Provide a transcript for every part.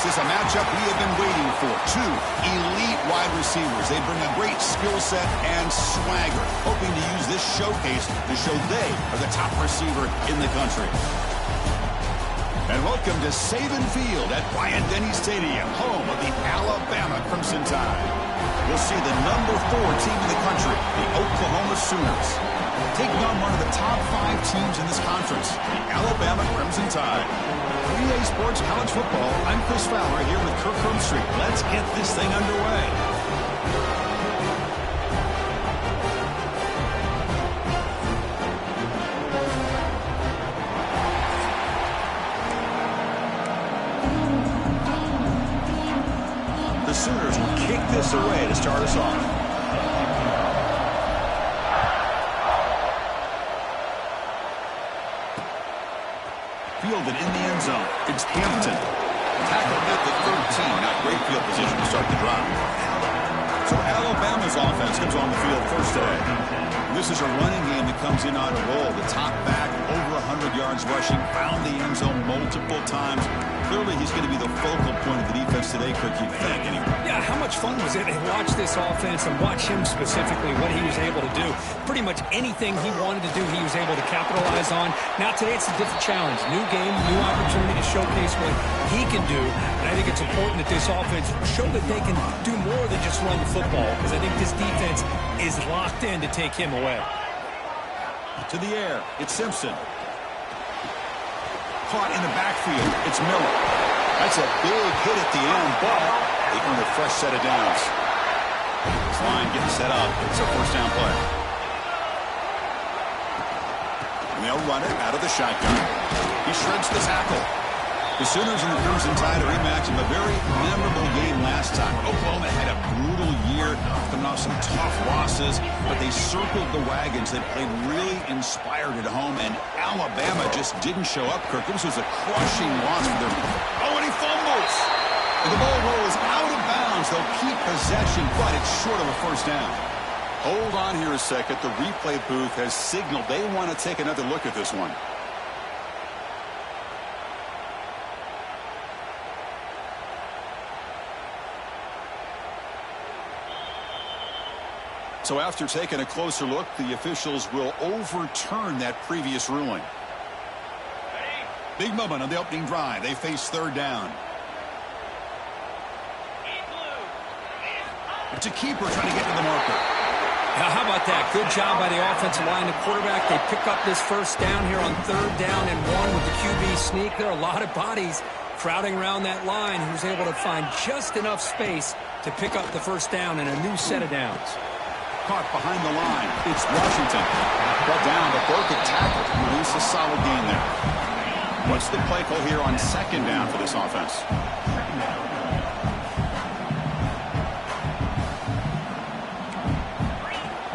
This is a matchup we have been waiting for. Two elite wide receivers. They bring a great skill set and swagger, hoping to use this showcase to show they are the top receiver in the country. And welcome to Saban Field at Bryant-Denny Stadium, home of the Alabama Crimson Tide. We'll see the number 4 team in the country, the Oklahoma Sooners, taking on one of the top 5 teams in this conference, the Alabama Crimson Tide. EA Sports College Football, I'm Chris Fowler here with Kirk Herbstreit. Let's get this thing underway. The Sooners will kick this away to start us off. Fielded in the end zone. It's Hampton. Tackled at the 13. Not great field position to start the drive. So Alabama's offense comes on the field first today. This is a running game that comes in on a roll. The top back, over 100 yards rushing, found the end zone multiple times. Clearly, he's going to be the focal point of the defense today, Kirk, you'd think, anyway. Yeah, how much fun was it to watch this offense and watch him specifically, what he was able to do. Pretty much anything he wanted to do, he was able to capitalize on. Now, today it's a different challenge. New game, new opportunity to showcase what he can do. And I think it's important that this offense show that they can do more than just run the football, because I think this defense is locked in to take him away. To the air, it's Simpson. Caught in the backfield, it's Miller. That's a big hit at the end, but they earn a fresh set of downs. This line getting set up. It's a first down play. And they'll run it out of the shotgun. He shreds the tackle. The Sooners and the Crimson Tide a rematch of a very memorable game last time. Oklahoma had a brutal year, coming off some tough losses, but they circled the wagons. They played really inspired at home, and Alabama just didn't show up, Kirk. This was a crushing loss for them. Oh, and he fumbles! And the ball rolls out of bounds. They'll keep possession, but it's short of a first down. Hold on here a second. The replay booth has signaled they want to take another look at this one. So after taking a closer look, the officials will overturn that previous ruling. Big moment on the opening drive. They face third down. It's a keeper trying to get to the marker. Now, how about that? Good job by the offensive line. The quarterback, they pick up this first down here on third down and 1 with the QB sneak. There are a lot of bodies crowding around that line, who's able to find just enough space to pick up the first down and a new set of downs. Caught behind the line. It's Washington. Brought down, but broke a tackle. Release a solid gain there. What's the play call here on second down for this offense?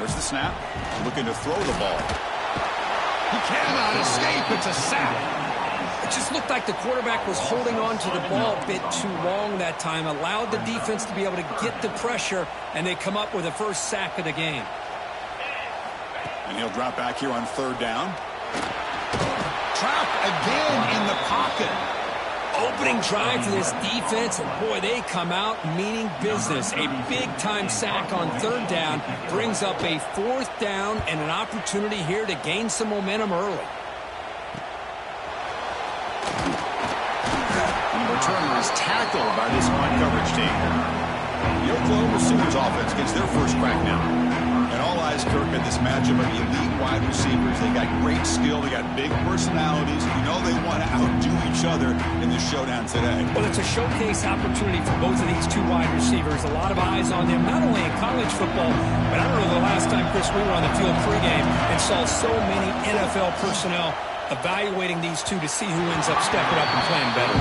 There's the snap. Looking to throw the ball. He cannot escape. It's a sack. It just looked like the quarterback was holding on to the ball a bit too long that time, allowed the defense to be able to get the pressure, and they come up with a first sack of the game. And he'll drop back here on third down. Trapped again in the pocket. Opening drive for this defense, and boy, they come out meaning business. A big-time sack on third down brings up a fourth down and an opportunity here to gain some momentum early. Returner is tackled by this punt coverage team. The Oklahoma Sooners offense gets their first crack now. And all eyes, Kirk, at this matchup of elite wide receivers. They got great skill. They got big personalities. You know they want to outdo each other in this showdown today. Well, it's a showcase opportunity for both of these two wide receivers. A lot of eyes on them, not only in college football, but I don't know the last time, Chris, we were on the field pregame and saw so many NFL personnel evaluating these two to see who ends up stepping up and playing better.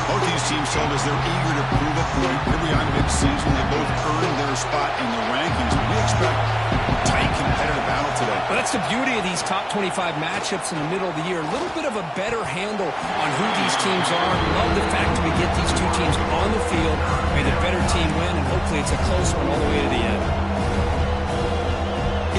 Both these teams told us they're eager to prove a point. Here we are mid-season. They both earned their spot in the rankings. We expect a tight, competitive battle today. Well, that's the beauty of these top 25 matchups in the middle of the year. A little bit of a better handle on who these teams are. Love the fact that we get these two teams on the field. May the better team win, and hopefully it's a close one all the way to the end.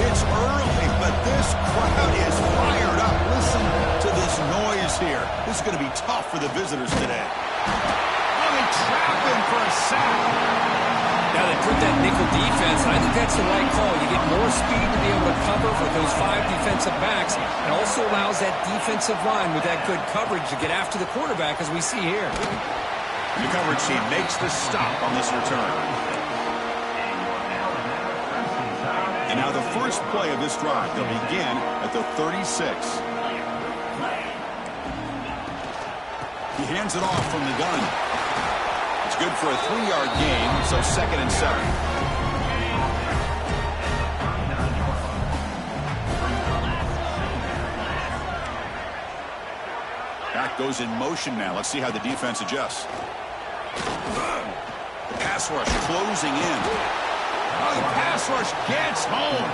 It's early, but this crowd is fired up. Listen to this noise here. This is going to be tough for the visitors today. Oh, they trap him for a sack. Now they put that nickel defense, and I think that's the right call. You get more speed to be able to cover for those 5 defensive backs. It also allows that defensive line with that good coverage to get after the quarterback, as we see here. The coverage team makes the stop on this return. And now the first play of this drive. They'll begin at the 36. He hands it off from the gun. It's good for a 3-yard gain, so 2nd and 7. Back goes in motion now. Let's see how the defense adjusts. The pass rush closing in. Oh, the pass rush gets home.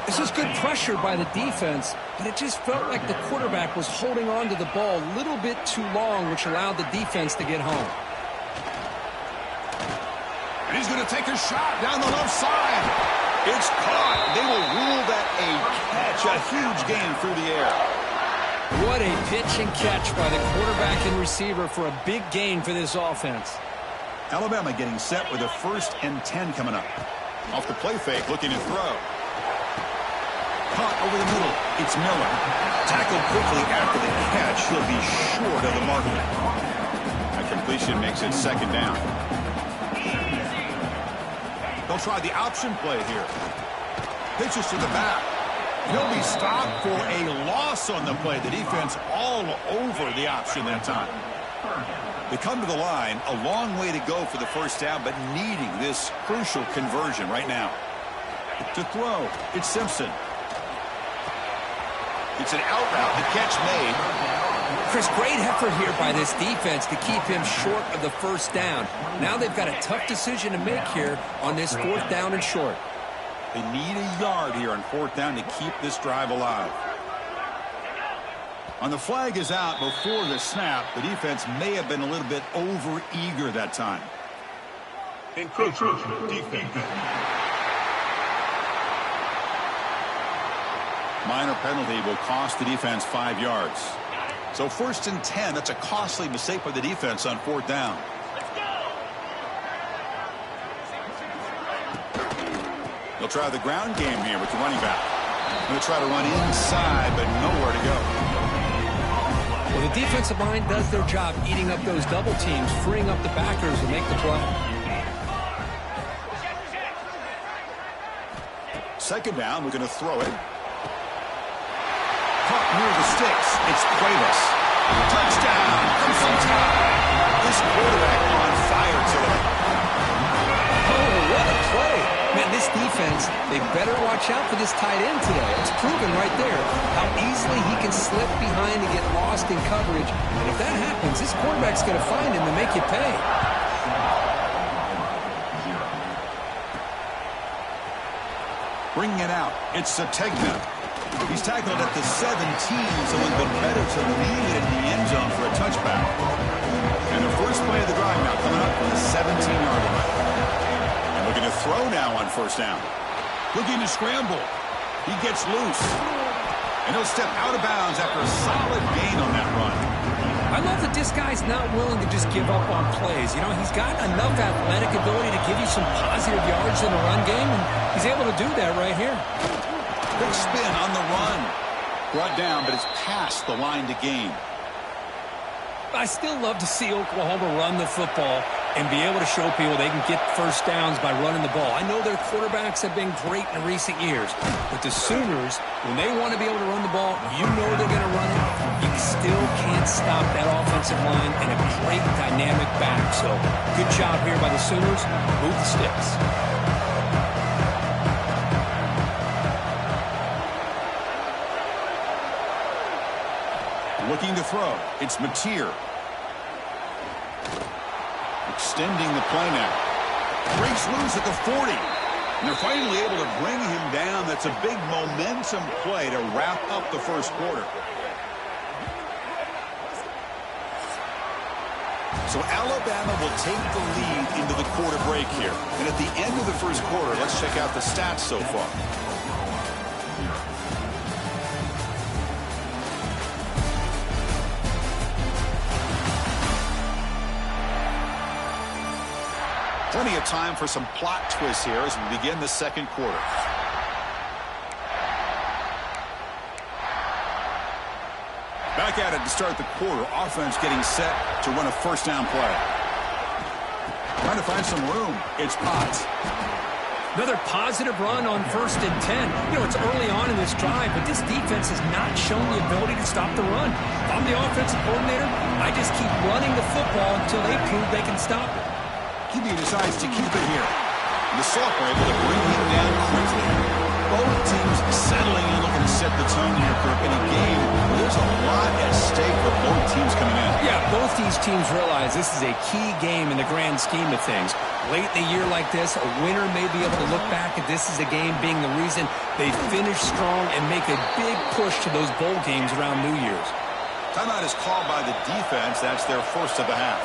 This is good pressure by the defense, but it just felt like the quarterback was holding on to the ball a little bit too long, which allowed the defense to get home. And he's going to take a shot down the left side. It's caught. They will rule that a catch, a huge gain through the air. What a pitch and catch by the quarterback and receiver for a big gain for this offense. Alabama getting set with a 1st and 10 coming up. Off the play fake, looking to throw. Caught over the middle. It's Miller. Tackled quickly after the catch. He'll be short of the marker. A completion makes it 2nd down. They'll try the option play here. Pitches to the back. He'll be stopped for a loss on the play. The defense all over the option that time. They come to the line. A long way to go for the 1st down, but needing this crucial conversion right now. To throw, it's Simpson. It's an out route. The catch made. Chris, great effort here by this defense to keep him short of the 1st down. Now they've got a tough decision to make here on this 4th down and short. They need a yard here on 4th down to keep this drive alive. On the flag is out before the snap. The defense may have been a little bit over-eager that time. Encroachment defense. Minor penalty will cost the defense 5 yards. So 1st and 10, that's a costly mistake by the defense on 4th down. They'll try the ground game here with the running back. Going to try to run inside, but nowhere to go. Well, the defensive line does their job eating up those double teams, freeing up the backers to make the play. 2nd down, we're going to throw it. Caught near the sticks. It's Cuevas. Touchdown from some time. This quarterback on fire today. Oh, what a play. Man, this defense, they better watch out for this tight end today. It's proven right there how easily he can slip behind and get lost in coverage. And if that happens, this quarterback's going to find him and make you pay. Bringing it out. It's Sategna. He's tackled at the 17, so it would have been better to leave it in the end zone for a touchback. And the first play of the drive now coming up from the 17-yard line. And looking to throw now on 1st down. Looking to scramble. He gets loose. And he'll step out of bounds after a solid gain on that run. I love that this guy's not willing to just give up on plays. You know, he's got enough athletic ability to give you some positive yards in the run game, and he's able to do that right here. Big spin on the run. Brought down, but it's past the line to gain. I still love to see Oklahoma run the football and be able to show people they can get 1st downs by running the ball. I know their quarterbacks have been great in recent years, but the Sooners, when they want to be able to run the ball, you know they're going to run it. You still can't stop that offensive line and a great dynamic back. So good job here by the Sooners. Move the sticks. Looking to throw. It's Mateer. Extending the play now. Breaks loose at the 40. And they're finally able to bring him down. That's a big momentum play to wrap up the 1st quarter. So Alabama will take the lead into the quarter break here. And at the end of the 1st quarter, let's check out the stats so far. Plenty of time for some plot twists here as we begin the 2nd quarter. Back at it to start the quarter. Offense getting set to run a 1st down play. Trying to find some room. It's Potts. Another positive run on 1st and 10. You know, it's early on in this drive, but this defense has not shown the ability to stop the run. I'm the offensive coordinator, I just keep running the football until they prove they can stop it. QB decides to keep it here. The Soft are able to bring him down quickly. Both teams settling in, looking to set the tone here, Kirk, in a game where there's a lot at stake for both teams coming in. Yeah, both these teams realize this is a key game in the grand scheme of things. Late in a year like this, a winner may be able to look back at this as a game being the reason they finish strong and make a big push to those bowl games around New Year's. Timeout is called by the defense. That's their first of the half.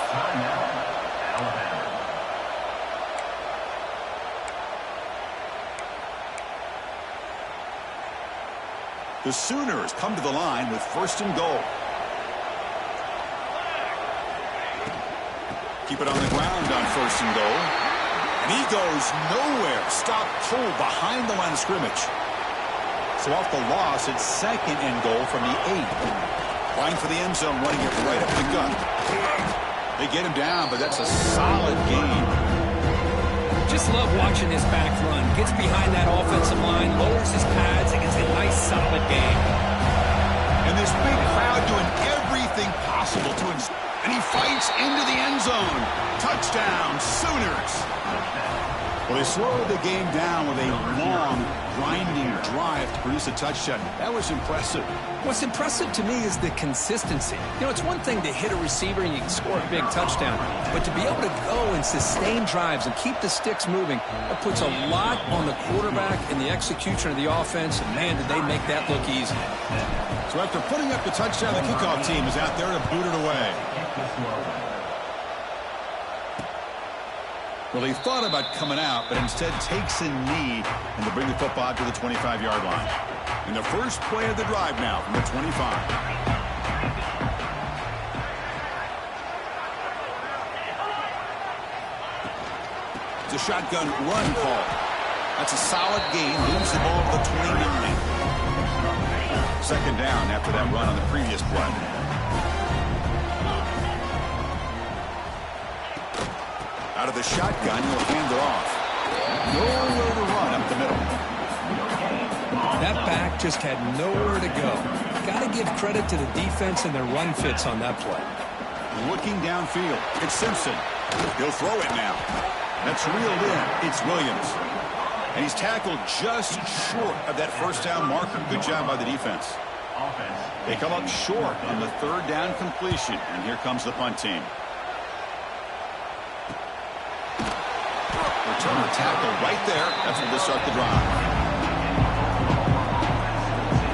The Sooners come to the line with first and goal. Keep it on the ground on first and goal. And he goes nowhere. Stop cold behind the line of scrimmage. So off the loss, it's second and goal from the 8. Line for the end zone, running it right up the gut. They get him down, but that's a solid gain. Just love watching this back run. Gets behind that offensive line, lowers his pads, and gets a nice solid gain. And this big crowd doing everything possible to inspire. And he fights into the end zone. Touchdown, Sooners. Well, they slowed the game down with a long, grinding drive to produce a touchdown. That was impressive. What's impressive to me is the consistency. You know, it's one thing to hit a receiver and you can score a big touchdown, but to be able to go and sustain drives and keep the sticks moving, that puts a lot on the quarterback and the execution of the offense, and man, did they make that look easy. So after putting up the touchdown, the kickoff team is out there to boot it away. Well, he thought about coming out, but instead takes a knee and to bring the football to the 25-yard line. And the first play of the drive now from the 25. It's a shotgun run call. That's a solid gain. Moves the ball to the 29. Second down after that run on the previous play. Out of the shotgun, he'll hand it off. Nowhere to run up the middle. That back just had nowhere to go. Got to give credit to the defense and their run fits on that play. Looking downfield, it's Simpson. He'll throw it now. That's reeled in. It's Williams. And he's tackled just short of that first down marker. Good job by the defense. They come up short on the third down completion. And here comes the punt team. Returner tackle right there. That's when they start the drive.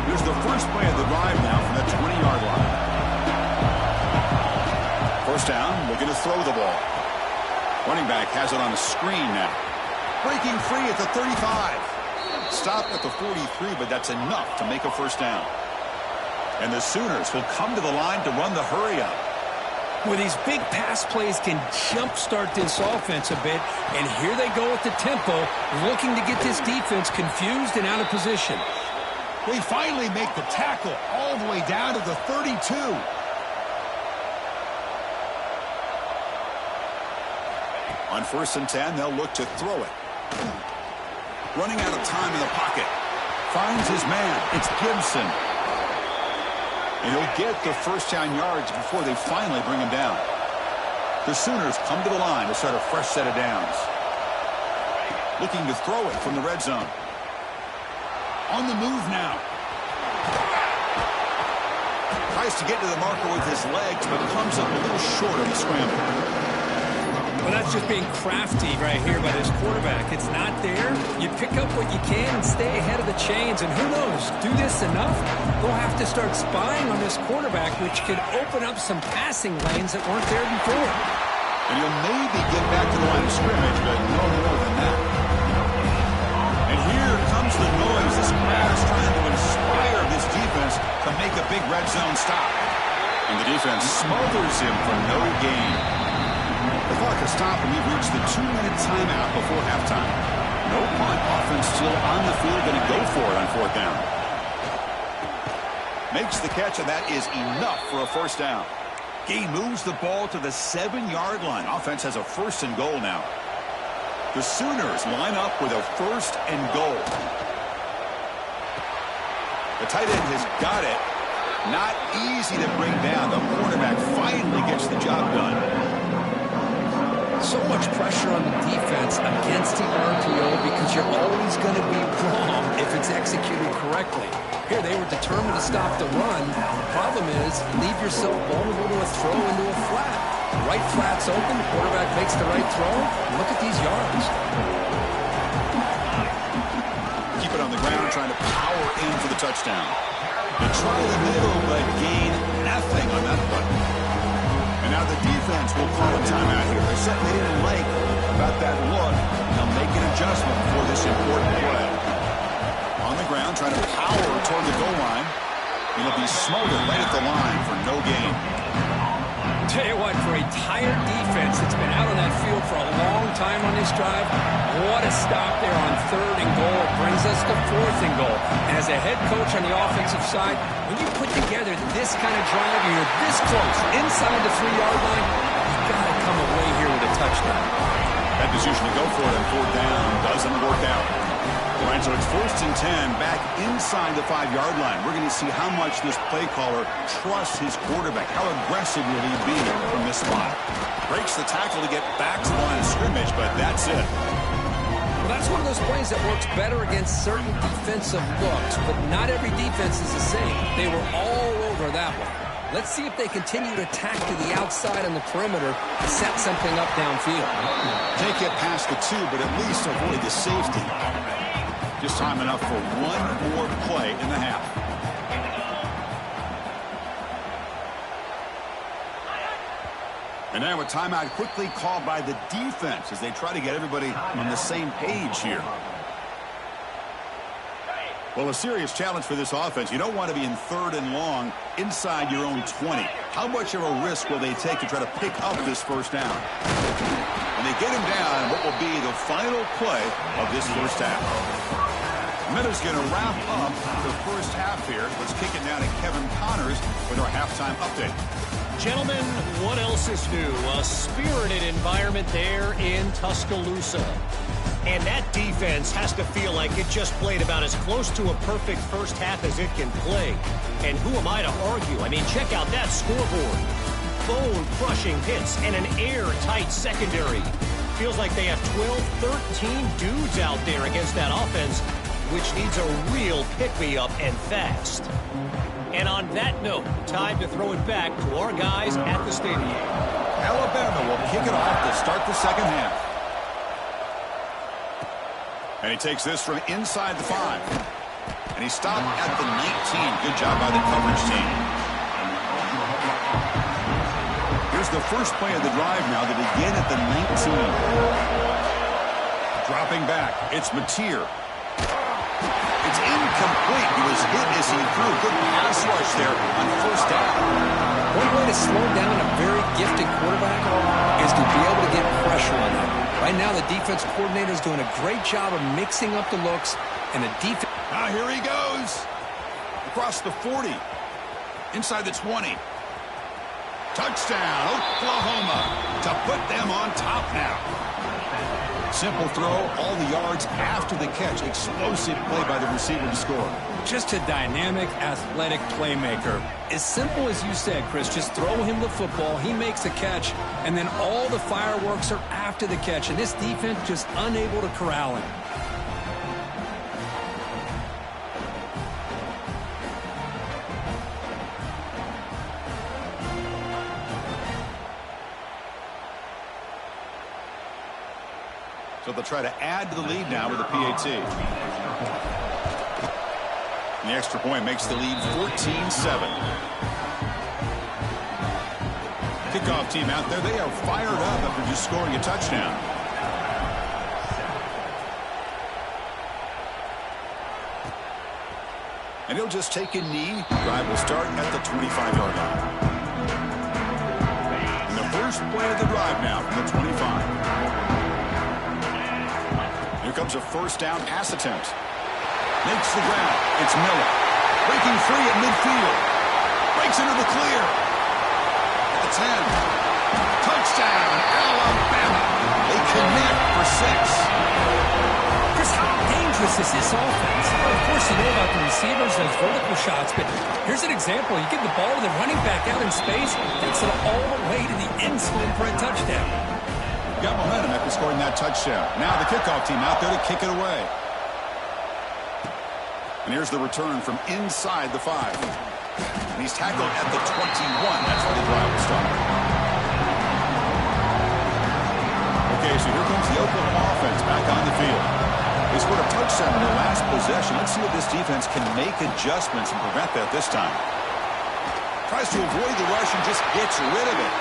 Here's the first play of the drive now from the 20-yard line. First down, looking to throw the ball. Running back has it on the screen now. Breaking free at the 35. Stopped at the 43, but that's enough to make a first down. And the Sooners will come to the line to run the hurry up. Well, these big pass plays can jumpstart this offense a bit, and here they go with the tempo, looking to get this defense confused and out of position. They finally make the tackle all the way down to the 32. On first and 10, they'll look to throw it. Running out of time in the pocket. Finds his man. It's Gibson. And he'll get the first down yards before they finally bring him down. The Sooners come to the line to start a fresh set of downs. Looking to throw it from the red zone. On the move now. Tries to get to the marker with his legs, but comes up a little short on the scramble. Well, that's just being crafty right here by this quarterback. It's not there. You pick up what you can and stay ahead of the chains. And who knows, do this enough, they'll have to start spying on this quarterback, which could open up some passing lanes that weren't there before. And he'll maybe get back to the line of scrimmage, but no more than that. And here comes the noise. This crowd is trying to inspire this defense to make a big red zone stop. And the defense smothers him for no gain. The clock has stopped, and we've reached the 2-minute timeout before halftime. No punt. Offense still on the field, going to go for it on fourth down. Makes the catch, and that is enough for a first down. He moves the ball to the 7-yard line. Offense has a first and goal now. The Sooners line up with a first and goal. The tight end has got it. Not easy to bring down. The quarterback finally gets the job done. So much pressure on the defense against the RPO because you're always going to be wrong if it's executed correctly. Here, they were determined to stop the run. The problem is, leave yourself vulnerable to a throw into a flat. The right flat's open, the quarterback makes the right throw. Look at these yards. Keep it on the ground, trying to power in for the touchdown. They try the middle, but gain nothing on that one. And now the defense will call a timeout here. They said they didn't like about that look. They'll make an adjustment for this important play. On the ground, trying to power toward the goal line. He'll be smothered right at the line for no gain. Tell you what, for a tired defense that's been out on that field for a long time on this drive, what a stop there on 3rd and goal. It brings us to 4th and goal. And as a head coach on the offensive side, when you put together this kind of drive and you're this close, inside the 3-yard line, you've got to come away here with a touchdown. That decision to go for it on 4th down doesn't work out. All right, so it's 1st and 10 back inside the 5-yard line. We're going to see how much this play caller trusts his quarterback. How aggressive will he be from this spot? Breaks the tackle to get back to the line of scrimmage, but that's it. Well, that's one of those plays that works better against certain defensive looks, but not every defense is the same. They were all over that one. Let's see if they continue to attack to the outside on the perimeter to set something up downfield. Can't get past the 2, but at least avoid the safety. Just time enough for one more play in the half. And now a timeout quickly called by the defense as they try to get everybody on the same page here. Well, a serious challenge for this offense. You don't want to be in 3rd and long inside your own 20. How much of a risk will they take to try to pick up this 1st down? And they get him down, what will be the final play of this 1st half. Miller's going to wrap up the 1st half here. Let's kick it down to Kevin Connors with our halftime update. Gentlemen, what else is new? A spirited environment there in Tuscaloosa. And that defense has to feel like it just played about as close to a perfect 1st half as it can play. And who am I to argue? I mean, check out that scoreboard. Bone-crushing hits and an airtight secondary. Feels like they have 12, 13 dudes out there against that offense, which needs a real pick-me-up and fast. And on that note, time to throw it back to our guys at the stadium. Alabama will kick it off to start the 2nd half. And he takes this from inside the 5. And he stopped at the 19. Good job by the coverage team. Here's the first play of the drive now to begin at the 19. Dropping back, it's Mateer. It's incomplete. He was hit as he threw. Good pass rush there on 1st down. One way to slow down a very gifted quarterback is to be able to get pressure on him. Right now, the defense coordinator is doing a great job of mixing up the looks, and the defense... Now here he goes. Across the 40. Inside the 20. Touchdown, Oklahoma, to put them on top now. Simple throw, all the yards after the catch. Explosive play by the receiver to score. Just a dynamic, athletic playmaker. As simple as you said, Chris, just throw him the football, he makes a catch, and then all the fireworks are after the catch, and this defense just unable to corral him. So they'll try to add to the lead now with a PAT. And the extra point makes the lead 14-7. Kickoff team out there, they are fired up after just scoring a touchdown. And he'll just take a knee. Drive will start at the 25-yard line. And the first play of the drive now from the 25. Here comes a 1st down pass attempt. Makes the ground. It's Miller. Breaking free at midfield. Breaks into the clear. At the 10. Touchdown, Alabama. They connect for 6. Chris, dangerous is this offense? Well, of course, you know about the receivers, those vertical shots, but here's an example. You give the ball to the running back out in space, takes it all the way to the end zone for a touchdown. Got momentum after scoring that touchdown. Now the kickoff team out there to kick it away. And here's the return from inside the 5. And he's tackled at the 21. That's where the drive will start. Okay, so here comes the Oklahoma offense back on the field. They scored a touchdown in their last possession. Let's see if this defense can make adjustments and prevent that this time. Tries to avoid the rush and just gets rid of it.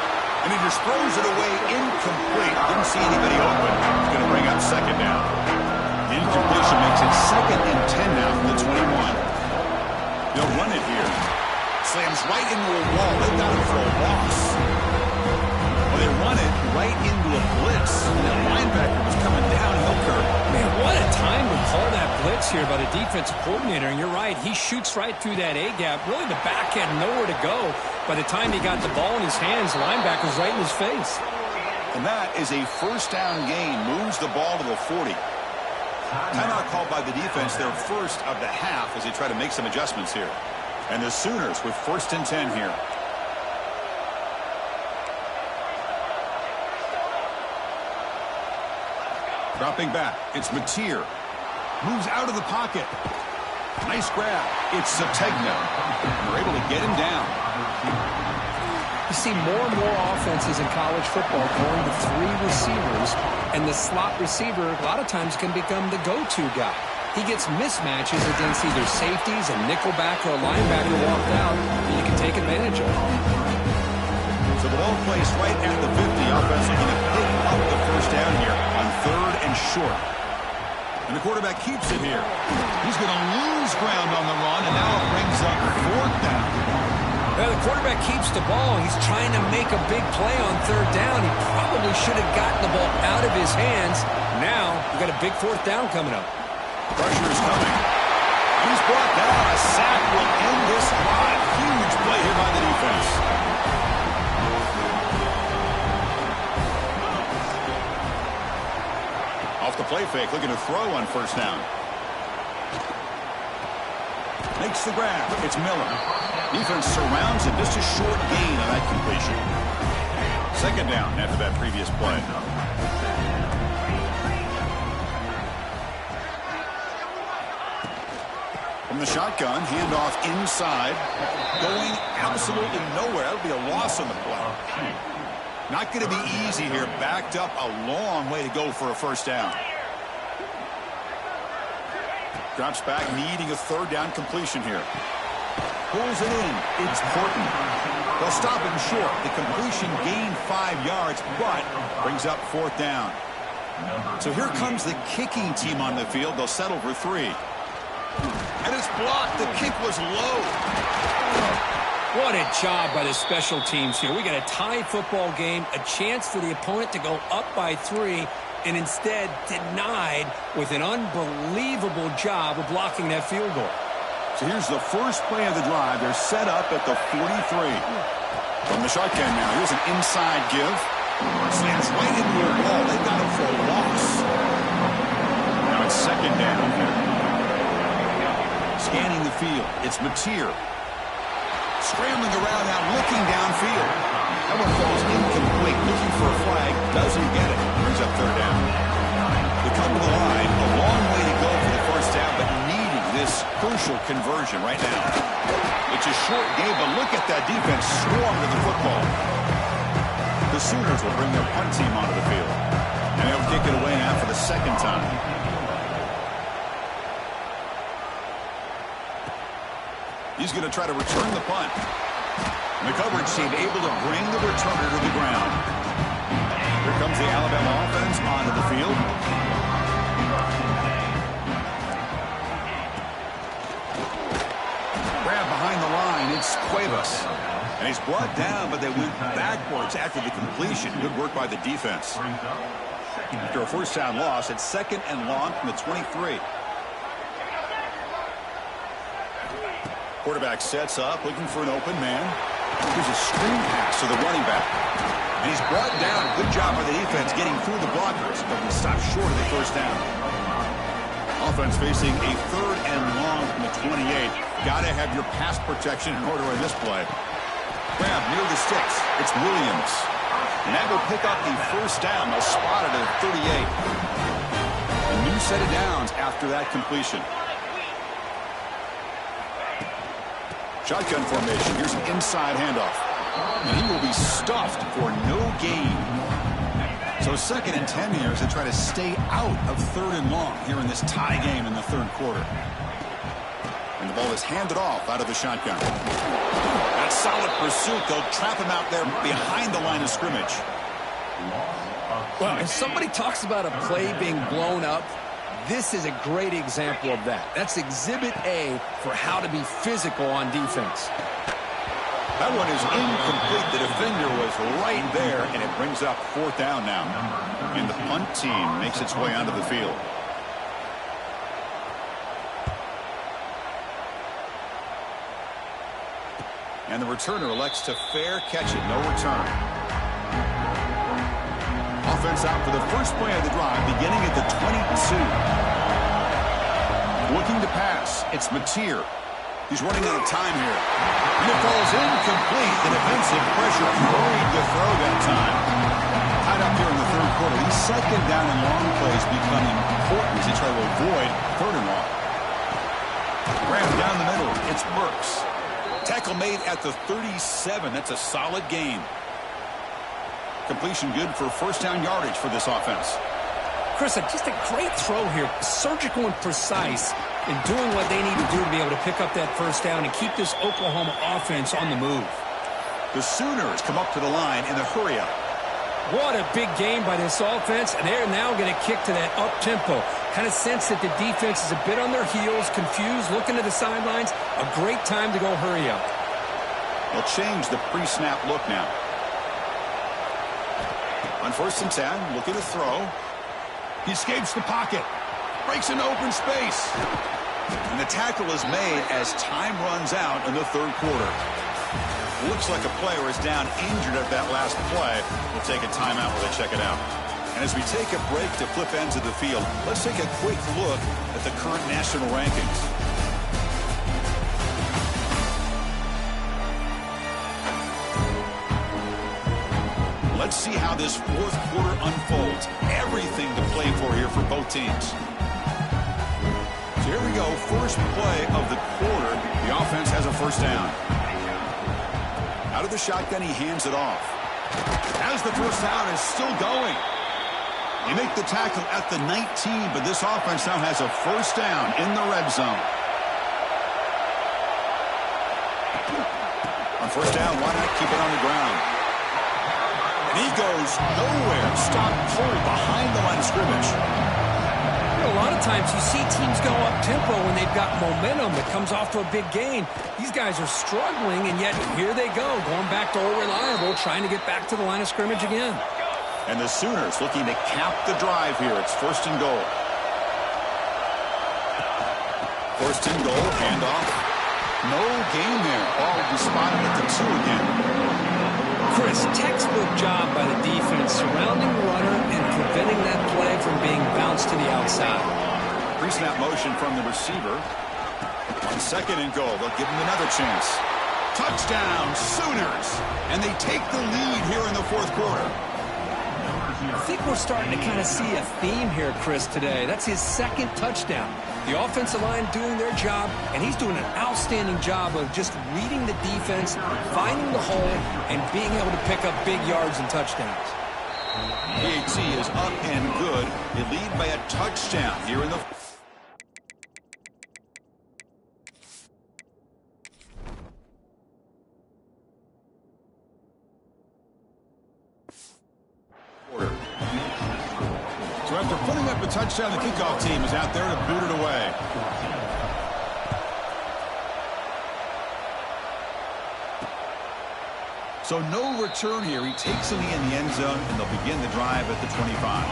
And he just throws it away incomplete. Didn't see anybody open. He's going to bring up second down. The incompletion makes it 2nd and 10 now from the 21. They'll run it here. Slams right into a wall. They got him for a loss. Well, they run it right into a blitz. And that linebacker was coming downhill curve. Man, what a time to call that blitz here by the defensive coordinator. And you're right, he shoots right through that A-gap. Really, the back had nowhere to go. By the time he got the ball in his hands, the linebacker's right in his face. And that is a first down gain. Moves the ball to the 40. Timeout called by the defense, their first of the half as they try to make some adjustments here. And the Sooners with 1st and 10 here. Dropping back, it's Mateer. Moves out of the pocket. Nice grab. It's Sategna. We're able to get him down. You see more and more offenses in college football going to 3 receivers, and the slot receiver a lot of times can become the go-to guy. He gets mismatches against either safeties, a nickelback, or a linebacker walked out, and you can take advantage of it. So the ball placed right at the 50. Offense looking to pick up the first down here on 3rd and short. And the quarterback keeps it here. He's going to lose ground on the run, and now it brings up 4th down. Well, the quarterback keeps the ball. He's trying to make a big play on 3rd down. He probably should have gotten the ball out of his hands. Now, we've got a big 4th down coming up. Pressure is coming. He's brought down. A sack will end this drive. Huge play here by the defense. Off the play fake, looking to throw on 1st down. Makes the grab. It's Miller. Defense surrounds him. Just a short gain on that completion. 2nd down after that previous play. From the shotgun, handoff inside. Going absolutely nowhere. That'll be a loss on the play. Not going to be easy here. Backed up a long way to go for a 1st down. Drops back, needing a 3rd down completion here. Pulls it in. It's Porton. They'll stop him short. The completion gained 5 yards, but brings up 4th down. So here comes the kicking team on the field. They'll settle for 3. And it's blocked. The kick was low. What a job by the special teams here. We got a tie football game, a chance for the opponent to go up by 3, and instead denied with an unbelievable job of blocking that field goal. So here's the first play of the drive. They're set up at the 43. From the shotgun now, here's an inside give. Slams right into a wall. They got him for a loss. Now it's 2nd down here. Scanning the field. It's Mateer. Scrambling around now, looking downfield. That one falls incomplete. Looking for a flag. Doesn't get it. Brings up 3rd down. They come to the line. A long way to go for the 1st down, but needing this crucial conversion right now. It's a short game, but look at that defense swarm to the football. The Sooners will bring their punt team onto the field. And they'll kick it away now for the 2nd time. He's going to try to return the punt. And the coverage team able to bring the returner to the ground. Here comes the Alabama offense onto the field. Grab behind the line. It's Cuevas. And he's brought down, but they went backwards after the completion. Good work by the defense. After a 1st down loss, it's 2nd and long from the 23. Quarterback sets up, looking for an open man. Here's a screen pass to the running back. And he's brought down. Good job by the defense getting through the blockers, but he stopped short of the 1st down. Offense facing a 3rd and long from the 28. Got to have your pass protection in order in this play. Grab near the sticks. It's Williams. And that will pick up the first down. They'll spot it at 38. A new set of downs after that completion. Shotgun formation. Here's an inside handoff. And he will be stuffed for no gain. So 2nd and 10 here as they try to stay out of 3rd and long here in this tie game in the 3rd quarter. And the ball is handed off out of the shotgun. That solid pursuit. They'll trap him out there behind the line of scrimmage. Well, if somebody talks about a play being blown up, this is a great example of that. That's Exhibit A for how to be physical on defense. That one is incomplete. The defender was right there, and it brings up 4th down now. And the punt team makes its way onto the field. And the returner elects to fair catch it. No return. Offense out for the first play of the drive, beginning at the 22. Looking to pass. It's Mateer. He's running out of time here. And it falls incomplete. The defensive pressure hurried the throw that time. Tied up here in the 3rd quarter. These 2nd down and long plays become important as they try to avoid 3rd and long. Graham down the middle. It's Burks. Tackle made at the 37. That's a solid gain. Completion good for first down yardage for this offense. Chris, just a great throw here. Surgical and precise in doing what they need to do to be able to pick up that first down and keep this Oklahoma offense on the move. The Sooners come up to the line in the hurry-up. What a big game by this offense, and they're now going to kick to that up-tempo. Kind of sense that the defense is a bit on their heels, confused, looking to the sidelines. A great time to go hurry up. They'll change the pre-snap look now. On 1st and 10, looking to throw. He escapes the pocket. Breaks into open space. And the tackle is made as time runs out in the 3rd quarter. Looks like a player is down injured at that last play. We'll take a timeout while they check it out. And as we take a break to flip ends of the field, let's take a quick look at the current national rankings. Let's see how this 4th quarter unfolds. Everything to play for here for both teams. So here we go. First play of the quarter. The offense has a first down. Out of the shotgun, he hands it off. As the first down is still going. They make the tackle at the 19, but this offense now has a first down in the red zone. On first down, why not keep it on the ground? And he goes nowhere. Stop cold behind the line of scrimmage. A lot of times you see teams go up-tempo when they've got momentum that comes off to a big gain. These guys are struggling, and yet here they go, going back to old reliable, trying to get back to the line of scrimmage again. And the Sooners looking to cap the drive here. It's 1st and goal. 1st and goal, handoff. No gain there. Ball will be spotted at the 2 again. Chris, textbook job by the defense surrounding the runner and preventing that play from being bounced to the outside. Pre-snap motion from the receiver. On 2nd and goal, they'll give him another chance. Touchdown, Sooners! And they take the lead here in the 4th quarter. I think we're starting to kind of see a theme here, Chris, today. That's his 2nd touchdown. The offensive line doing their job, and he's doing an outstanding job of just reading the defense, finding the hole, and being able to pick up big yards and touchdowns. PAT is up and good. They lead by a touchdown here in the... So after putting up a touchdown, the kickoff team is out there to boot it away. So no return here. He takes it in the end zone, and they'll begin the drive at the 25.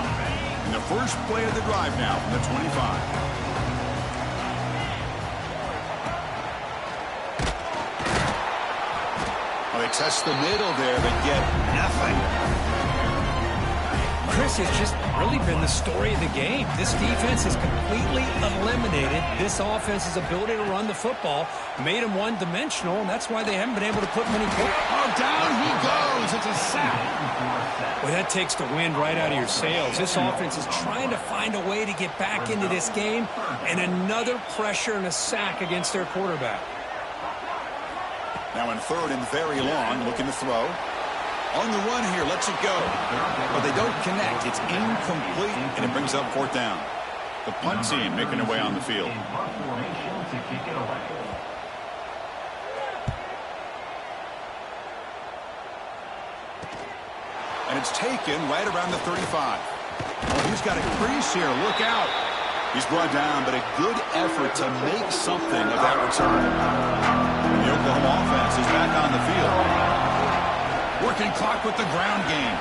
And the first play of the drive now from the 25. Well, they test the middle there, but get nothing. Chris, it's just really been the story of the game. This defense has completely eliminated this offense's ability to run the football, made them one-dimensional, and that's why they haven't been able to put many points. Oh, down he goes. It's a sack. Well, that takes the wind right out of your sails. This offense is trying to find a way to get back into this game, and another pressure and a sack against their quarterback. Now in third and very long, looking to throw. On the run here, lets it go. But they don't connect. It's incomplete, and it brings up fourth down. The punt team making their way on the field. And it's taken right around the 35. Oh, he's got a crease here. Look out. He's brought down, but a good effort to make something of that return. The Oklahoma offense is back on the field. Working clock with the ground game.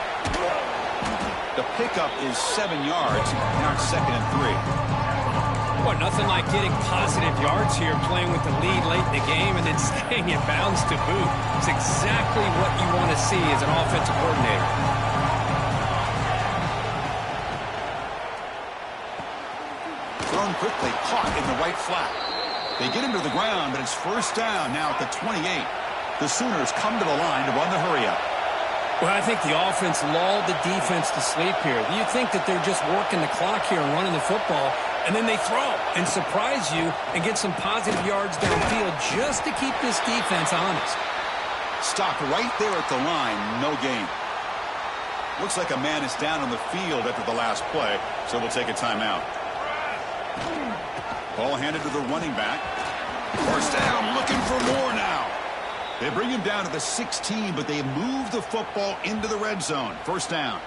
The pickup is 7 yards. Now it's 2nd and 3. Well, nothing like getting positive yards here, playing with the lead late in the game, and then staying in bounds to boot. It's exactly what you want to see as an offensive coordinator. Thrown quickly, caught in the right flat. They get him to the ground, but it's first down now at the 28. The Sooners come to the line to run the hurry-up. Well, I think the offense lulled the defense to sleep here. You think that they're just working the clock here and running the football, and then they throw and surprise you and get some positive yards downfield just to keep this defense honest. Stopped right there at the line, no gain. Looks like a man is down on the field after the last play, so we'll take a timeout. Ball handed to the running back. First down, looking for more now. They bring him down to the 16, but they move the football into the red zone. First down.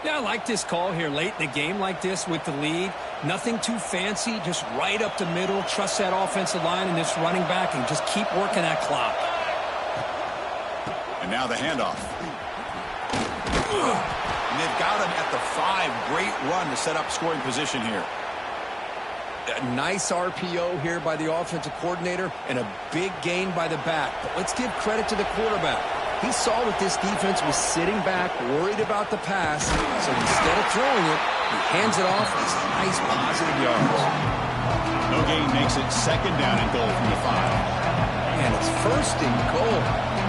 Yeah, I like this call here late in the game like this with the lead. Nothing too fancy, just right up the middle. Trust that offensive line and this running back and just keep working that clock. And now the handoff. And they've got him at the 5. Great run to set up scoring position here. A nice RPO here by the offensive coordinator and a big gain by the back. But let's give credit to the quarterback. He saw that this defense was sitting back, worried about the pass, so instead of throwing it, he hands it off with some nice positive yards. No gain makes it 2nd down and goal from the 5. And it's 1st and goal.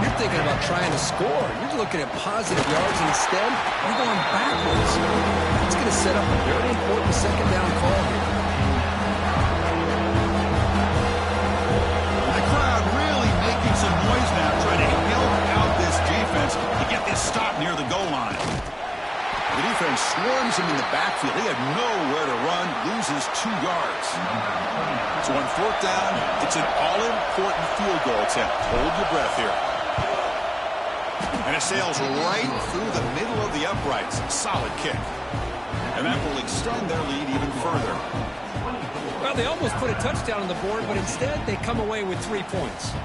You're thinking about trying to score. You're looking at positive yards, and instead, you're going backwards. That's going to set up a very important 2nd down call here. Some noise now, trying to help out this defense to get this stop near the goal line. The defense swarms him in the backfield. He had nowhere to run, loses 2 yards. So on 4th down, it's an all-important field goal attempt. Hold your breath here. And it sails right through the middle of the uprights. Solid kick. And that will extend their lead even further. Well, they almost put a touchdown on the board, but instead they come away with 3 points.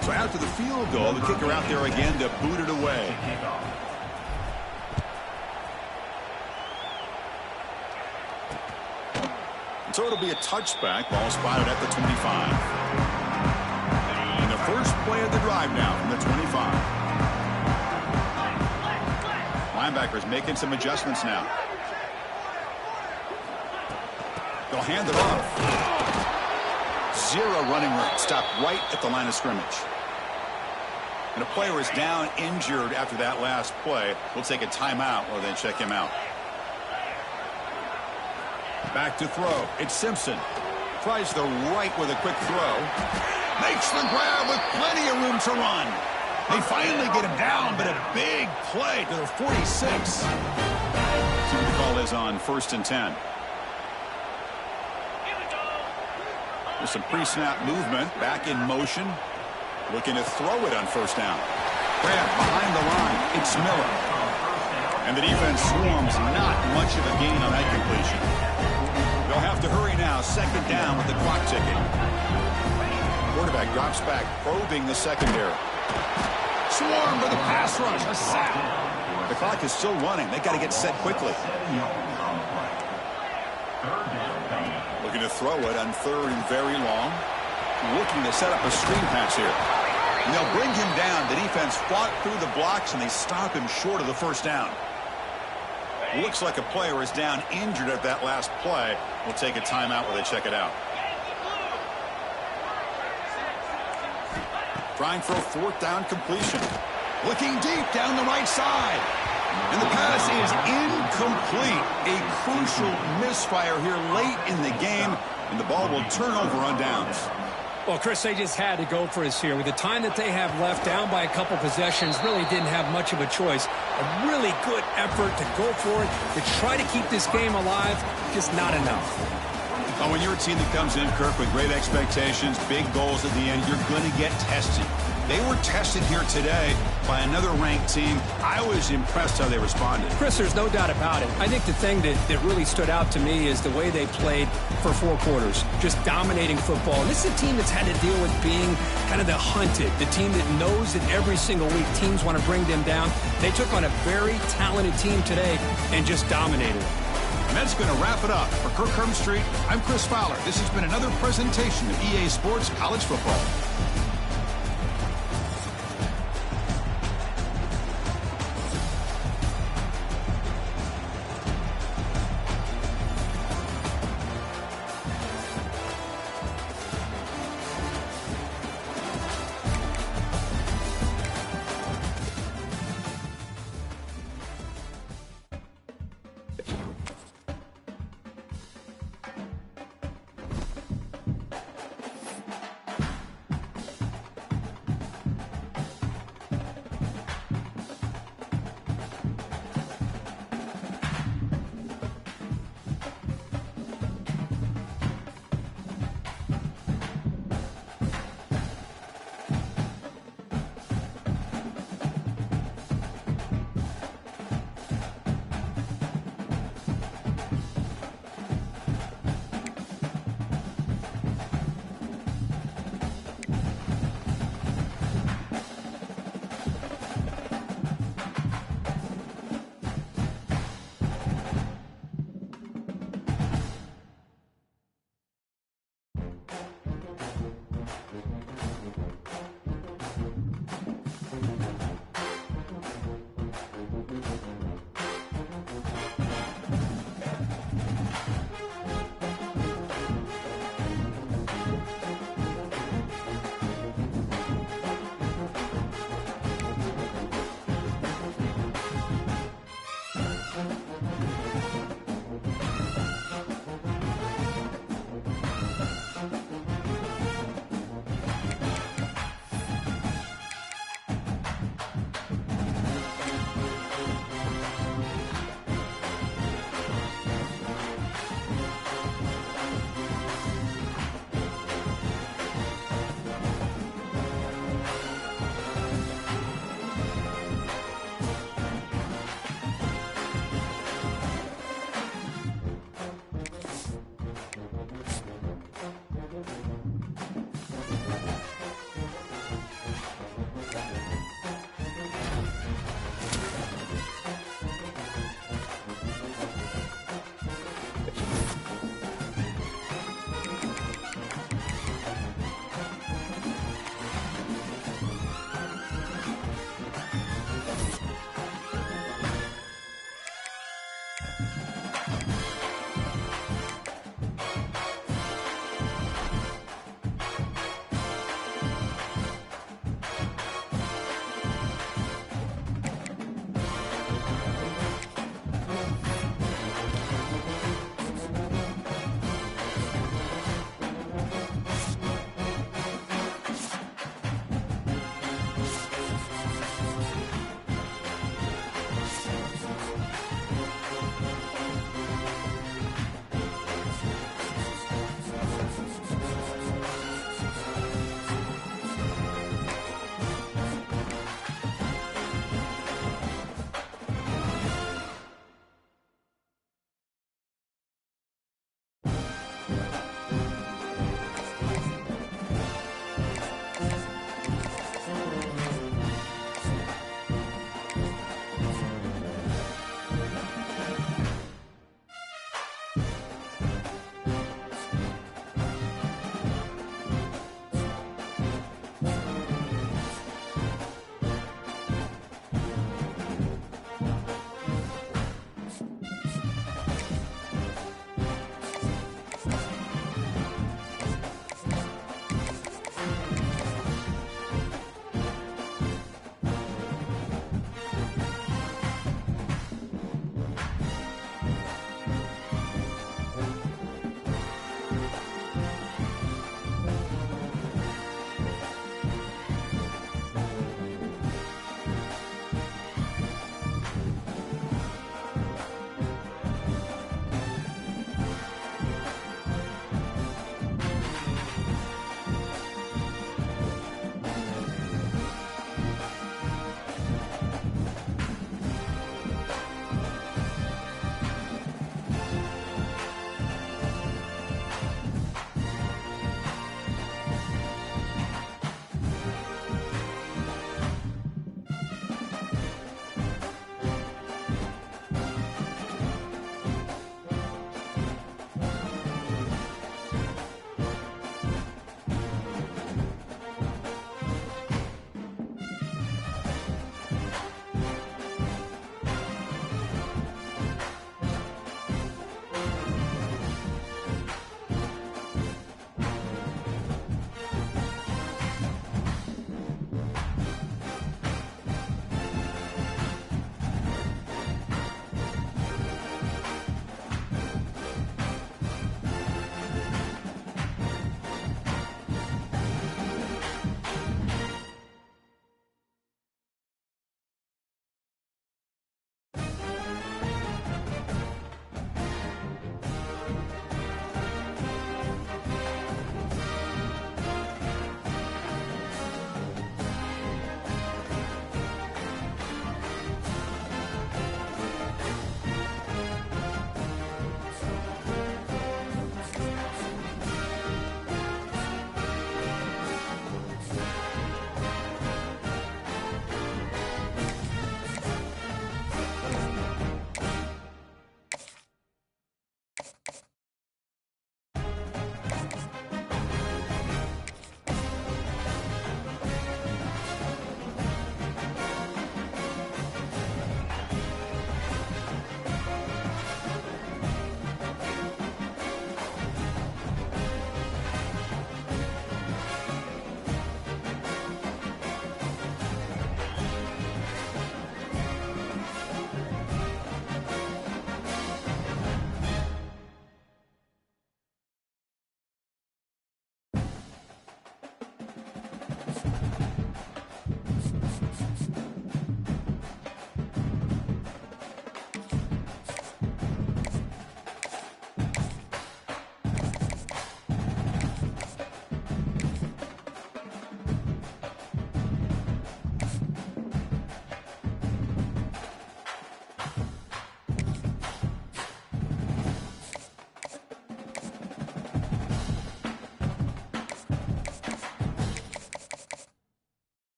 So after the field goal, the kicker out there again to boot it away. And so it'll be a touchback. Ball spotted at the 25. And the first play of the drive now from the 25. Linebackers making some adjustments now. They'll hand it off. 0 running room. Stopped right at the line of scrimmage. And a player is down injured after that last play. We'll take a timeout or then check him out. Back to throw. It's Simpson. Tries the right with a quick throw. Makes the grab with plenty of room to run. They finally get him down, but a big play to the 46. See what the call is on 1st and 10. There's some pre-snap movement. Back in motion. Looking to throw it on 1st down. Grab behind the line. It's Miller. And the defense swarms. Not much of a gain on that completion. They'll have to hurry now. 2nd down with the clock ticking. Quarterback drops back, probing the secondary. Swarm with a pass rush. A sack. The clock is still running. They got to get set quickly. Looking to throw it on 3rd and very long. Looking to set up a screen pass here. And they'll bring him down. The defense fought through the blocks, and they stop him short of the 1st down. Looks like a player is down injured at that last play. We'll take a timeout while they check it out. Trying for a fourth down completion. Looking deep down the right side. And the pass is incomplete. A crucial misfire here late in the game, and the ball will turn over on downs. Well, Chris, they just had to go for us here. With the time that they have left, down by a couple possessions, really didn't have much of a choice. A really good effort to go for it, to try to keep this game alive, just not enough. Oh, when you're a team that comes in, Kirk, with great expectations, big goals at the end, you're going to get tested. They were tested here today by another ranked team. I was impressed how they responded. Chris, there's no doubt about it. I think the thing that really stood out to me is the way they played for 4 quarters, just dominating football. And this is a team that's had to deal with being kind of the hunted, the team that knows that every single week teams want to bring them down. They took on a very talented team today and just dominated it. And that's going to wrap it up. For Kirk Street, I'm Chris Fowler. This has been another presentation of EA Sports College Football.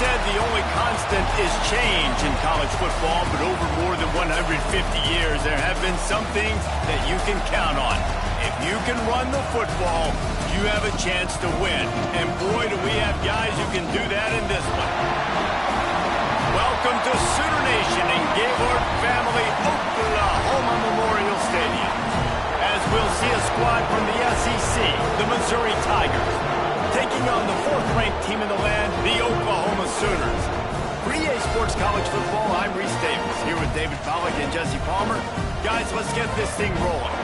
said the only constant is change in college football, but over more than 150 years, there have been some things that you can count on. If you can run the football, you have a chance to win. And boy, do we have guys who can do that in this one. Welcome to Sooner Nation in Gaylord Family Oklahoma Memorial Stadium. As we'll see a squad from the SEC, the Missouri Tigers, taking on the fourth-ranked team in the land, the Oklahoma Sooners. For EA Sports College Football, I'm Reese Davis, here with David Pollack and Jesse Palmer. Guys, let's get this thing rolling.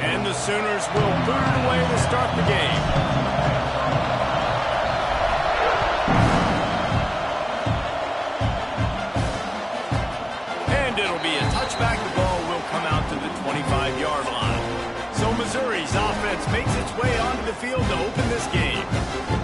And the Sooners will boot it away to start the game. And it'll be a touchback. The ball will come out to the 25-yard line. So Missouri's offense makes its way onto the field to open this game.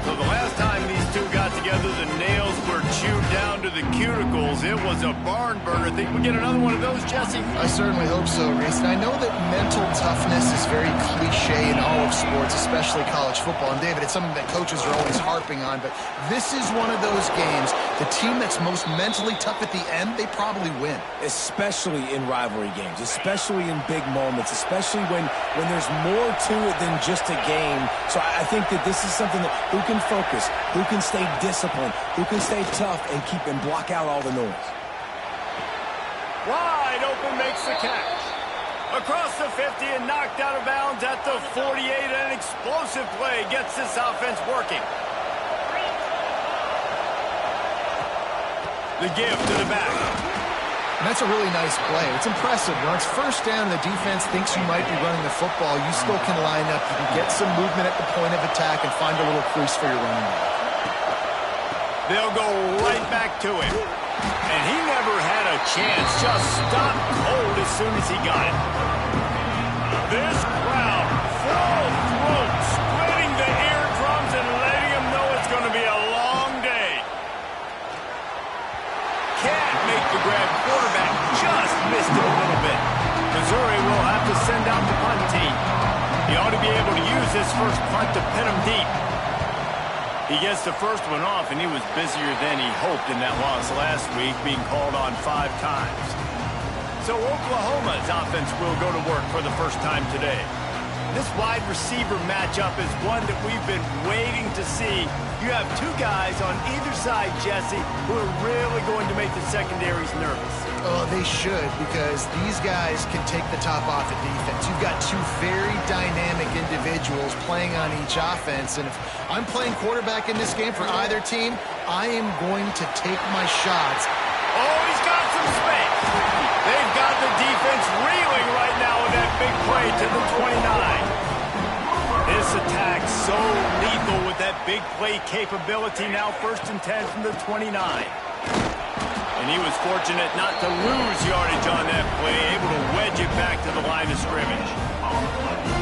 So the last time these two got together, the nails were chewed down to the cuticles. It was a barn burner. Think we get another one of those, Jesse? I certainly hope so, Reese. And I know that mental toughness is very cliche in all of sports, especially college football. And David, it's something that coaches are always harping on. But this is one of those games, the team that's most mentally tough at the end, they probably win. Especially in rivalry games, especially in big moments, especially when there's more to it than just a game. So I think that this is something that who can focus, who can stay disciplined, who can stay tough and keep and block out all the noise. Wide open makes the catch. Across the 50 and knocked out of bounds at the 48. An explosive play gets this offense working. The give to the back. And that's a really nice play. It's impressive. When it's first down, the defense thinks you might be running the football. You still can line up. You can get some movement at the point of attack and find a little crease for your running back. They'll go right back to him. And he never had a chance. Just stopped cold as soon as he got it. This crowd, full throat, splitting the eardrums and letting him know it's going to be a long day. Can't make the grab. Quarterback just missed it a little bit. Missouri will have to send out the punt team. He ought to be able to use this first punt to pin him deep. He gets the first one off, and he was busier than he hoped in that loss last week, being called on 5 times. So Oklahoma's offense will go to work for the first time today. This wide receiver matchup is one that we've been waiting to see. You have two guys on either side, Jesse, who are really going to make the secondaries nervous. Oh, they should, because these guys can take the top off of defense. You've got two very dynamic individuals playing on each offense, and if I'm playing quarterback in this game for either team, I am going to take my shots. Oh, he's got some space. They've got the defense reeling right now with that big play to the 29. This attack so lethal with that big play capability. Now 1st and 10 from the 29. And he was fortunate not to lose yardage on that play, able to wedge it back to the line of scrimmage.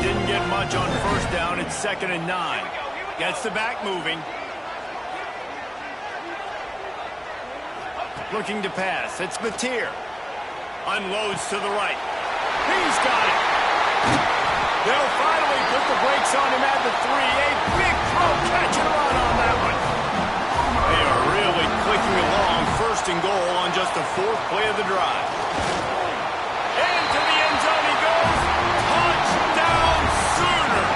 Didn't get much on 1st down. It's 2nd and 9. Gets the back moving. Looking to pass. It's Mateer. Unloads to the right. He's got it. They'll finally put the brakes on him at the 3. A big throw, catch and run on that one. They are really clicking along. 1st and goal on just the 4th play of the drive. Into the end zone he goes. Touchdown Sooners.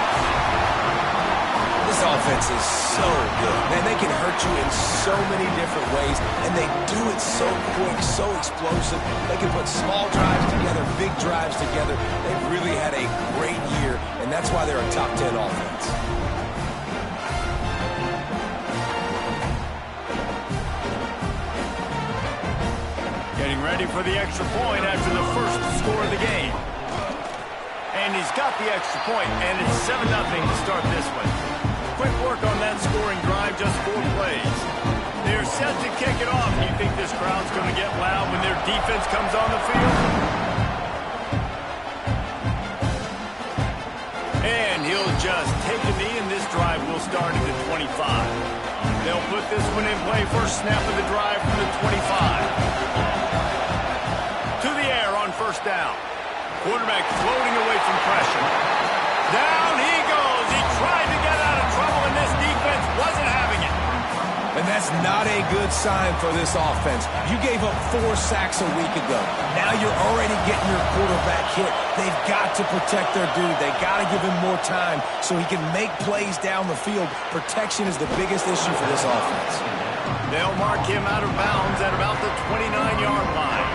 This offense is so good. Man, they can hurt you in so many different ways, and they do it so quick, so explosive. They can put small drives together, big drives together. They've really had a great year, and that's why they're a top 10 offense. Getting ready for the extra point after the first score of the game. And he's got the extra point, and it's 7-0 to start this one. Quick work on that scoring drive, just 4 plays. They're set to kick it off. You think this crowd's going to get loud when their defense comes on the field? And he'll just take a knee, and this drive will start at the 25. They'll put this one in play. First snap of the drive from the 25. To the air on 1st down. Quarterback floating away from pressure. Down he goes. He tried to get out of trouble that's not a good sign for this offense. You gave up 4 sacks a week ago. Now you're already getting your quarterback hit. They've got to protect their dude. They got to give him more time so he can make plays down the field. Protection is the biggest issue for this offense. They'll mark him out of bounds at about the 29-yard line.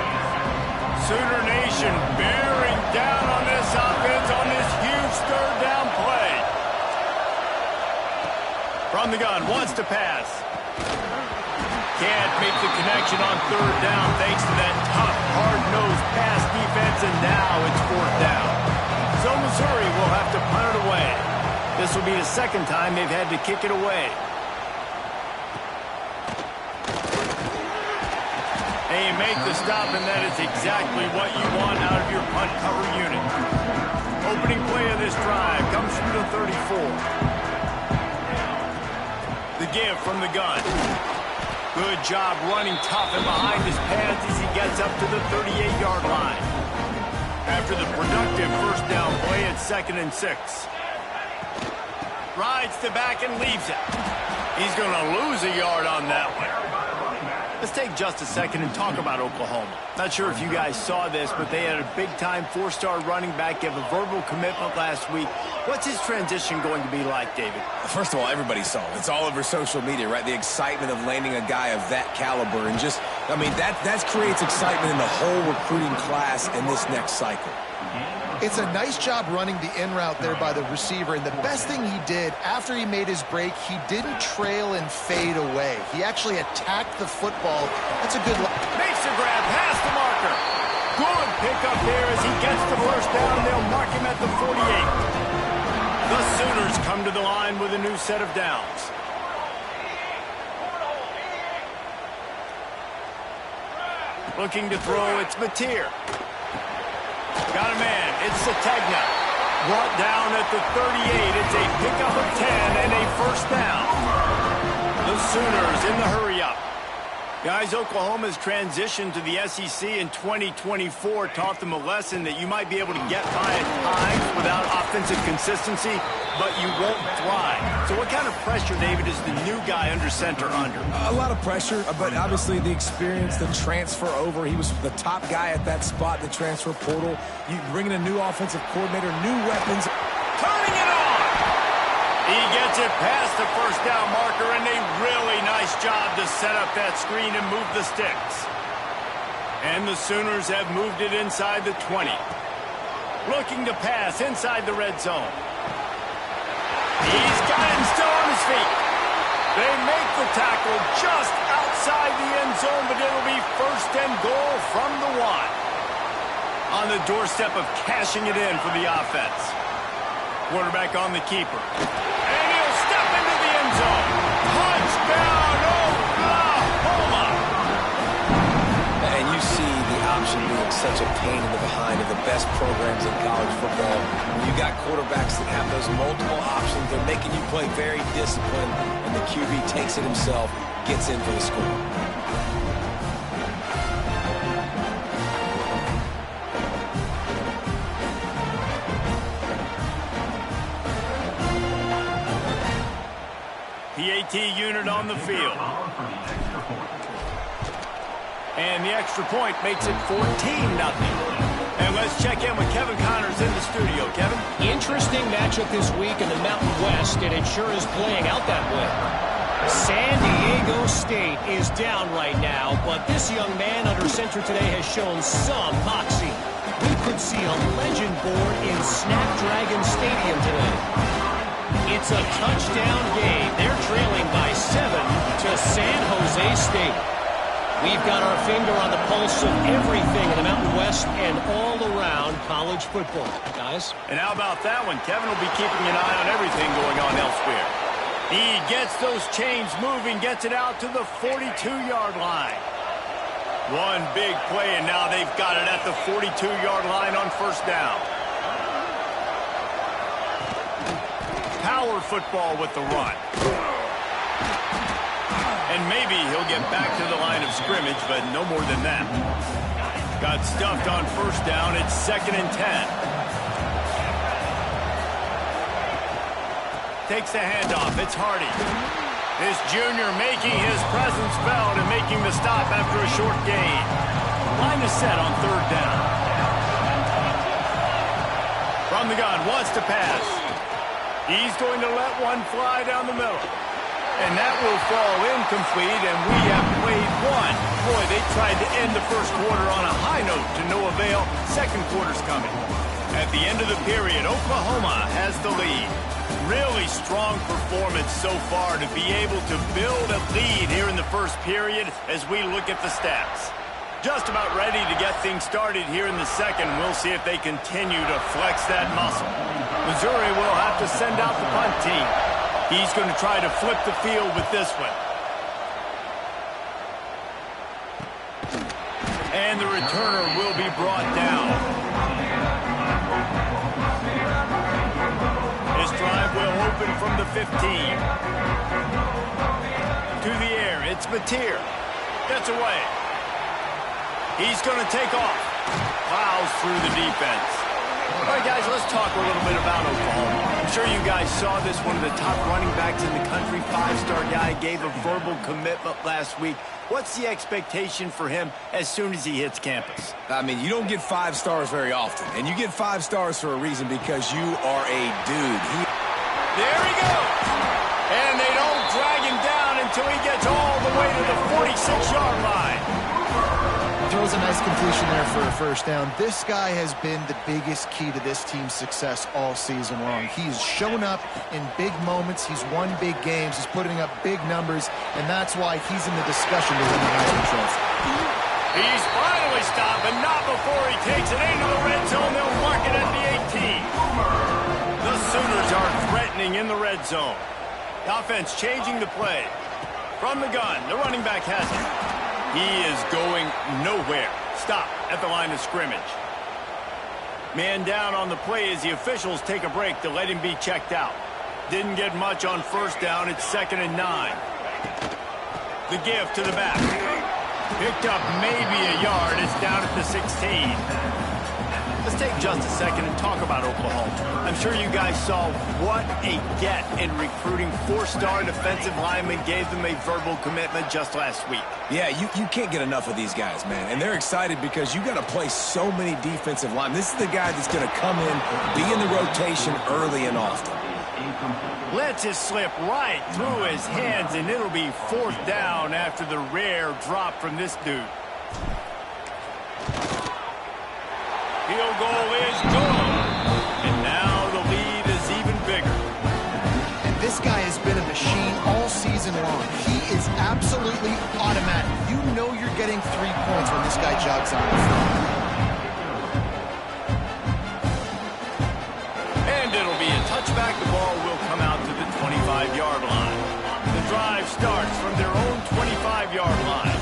Sooner Nation bearing down on this offense on this huge third down play. From the gun, wants to pass. Can't make the connection on third down thanks to that tough, hard-nosed pass defense, and now it's 4th down. So Missouri will have to punt it away. This will be the second time they've had to kick it away. And you make the stop, and that is exactly what you want out of your punt cover unit. Opening play of this drive comes from the 34. The give from the gun. Good job running tough and behind his pads as he gets up to the 38-yard line. After the productive first down play at 2nd and 6. Rides to back and leaves it. He's going to lose a yard on that one. Let's take just a second and talk about Oklahoma. Not sure if you guys saw this, but they had a big-time 4-star running back give a verbal commitment last week. What's his transition going to be like, David? First of all, everybody saw it. It's all over social media, right? The excitement of landing a guy of that caliber. And just, I mean, that creates excitement in the whole recruiting class in this next cycle. It's a nice job running the in route there by the receiver, and the best thing he did after he made his break, he didn't trail and fade away. He actually attacked the football. That's a good look. Makes the grab past the marker. Good pickup there as he gets the first down. They'll mark him at the 48. The Sooners come to the line with a new set of downs. Looking to throw, it's Mateer. Got a man. It's Sategna. Brought down at the 38. It's a pickup of 10 and a first down. The Sooners in the hurry-up. Guys, Oklahoma's transition to the SEC in 2024 taught them a lesson that you might be able to get by at times without offensive consistency, but you won't thrive. So what kind of pressure, David, is the new guy under center under? A lot of pressure, but obviously the experience, the transfer over. He was the top guy at that spot, the transfer portal. You bring in a new offensive coordinator, new weapons. Turning it on! He gets it past the first down marker, and a really nice job to set up that screen and move the sticks. And the Sooners have moved it inside the 20. Looking to pass inside the red zone. He's got him still on his feet. They make the tackle just outside the end zone, but it'll be 1st and goal from the 1. On the doorstep of cashing it in for the offense. Quarterback on the keeper. And he'll step into the end zone. Touchdown, Oklahoma! And you see the option being such a pain in the behind of the best programs in college football. When you got quarterbacks that have those multiple options, they're making you play very disciplined, and the QB takes it himself, gets in for the score. PAT unit on the field. And the extra point makes it 14-0. And let's check in with Kevin Connors in the studio. Kevin? Interesting matchup this week in the Mountain West, and it sure is playing out that way. San Diego State is down right now, but this young man under center today has shown some moxie. We could see a legend born in Snapdragon Stadium today. It's a touchdown game. They're trailing by 7 to San Jose State. We've got our finger on the pulse of everything in the Mountain West and all around college football. Guys? And how about that one? Kevin will be keeping an eye on everything going on elsewhere. He gets those chains moving, gets it out to the 42-yard line. One big play, and now they've got it at the 42-yard line on first down. Power football with the run. And maybe he'll get back to the line of scrimmage, but no more than that. Got stuffed on first down. It's 2nd and 10. Takes the handoff. It's Hardy. This junior making his presence felt and making the stop after a short gain. Line is set on third down. From the gun, wants to pass. He's going to let one fly down the middle. And that will fall incomplete, and we have played one. Boy, they tried to end the first quarter on a high note to no avail. Second quarter's coming. At the end of the period, Oklahoma has the lead. Really strong performance so far to be able to build a lead here in the first period as we look at the stats. Just about ready to get things started here in the second. We'll see if they continue to flex that muscle. Missouri will have to send out the punt team. He's going to try to flip the field with this one. And the returner will be brought down. This drive will open from the 15. To the air, it's Mateer. Gets away. He's going to take off. Plows through the defense. All right, guys, let's talk a little bit about Oklahoma. I'm sure you guys saw this. One of the top running backs in the country, five-star guy, gave a verbal commitment last week. What's the expectation for him as soon as he hits campus? I mean, you don't get 5 stars very often, and you get 5 stars for a reason because you are a dude. There he goes. And they don't drag him down until he gets all the way to the 46-yard line. Throws a nice completion there for a first down. This guy has been the biggest key to this team's success all season long. He's shown up in big moments. He's won big games. He's putting up big numbers, and that's why he's in the discussion to win the Heisman Trophy. He's finally stopped, but not before he takes it into the red zone. They'll mark it at the 18. The Sooners are threatening in the red zone. The offense changing the play. From the gun, the running back has it. He is going nowhere. Stop at the line of scrimmage. Man down on the play as the officials take a break to let him be checked out. Didn't get much on first down. It's 2nd and 9. The give to the back. Picked up maybe a yard. It's down at the 16. Let's take just a second and talk about Oklahoma. I'm sure you guys saw what a get in recruiting. 4-star defensive linemen gave them a verbal commitment just last week. Yeah, you can't get enough of these guys, man. And they're excited because you got to play so many defensive linemen. This is the guy that's going to come in, be in the rotation early and often. Lets it slip right through his hands, and it'll be 4th down after the rare drop from this dude. Field goal is good. And now the lead is even bigger. And this guy has been a machine all season long. He is absolutely automatic. You know you're getting 3 points when this guy jogs on the field. And it'll be a touchback. The ball will come out to the 25-yard line. The drive starts from their own 25-yard line.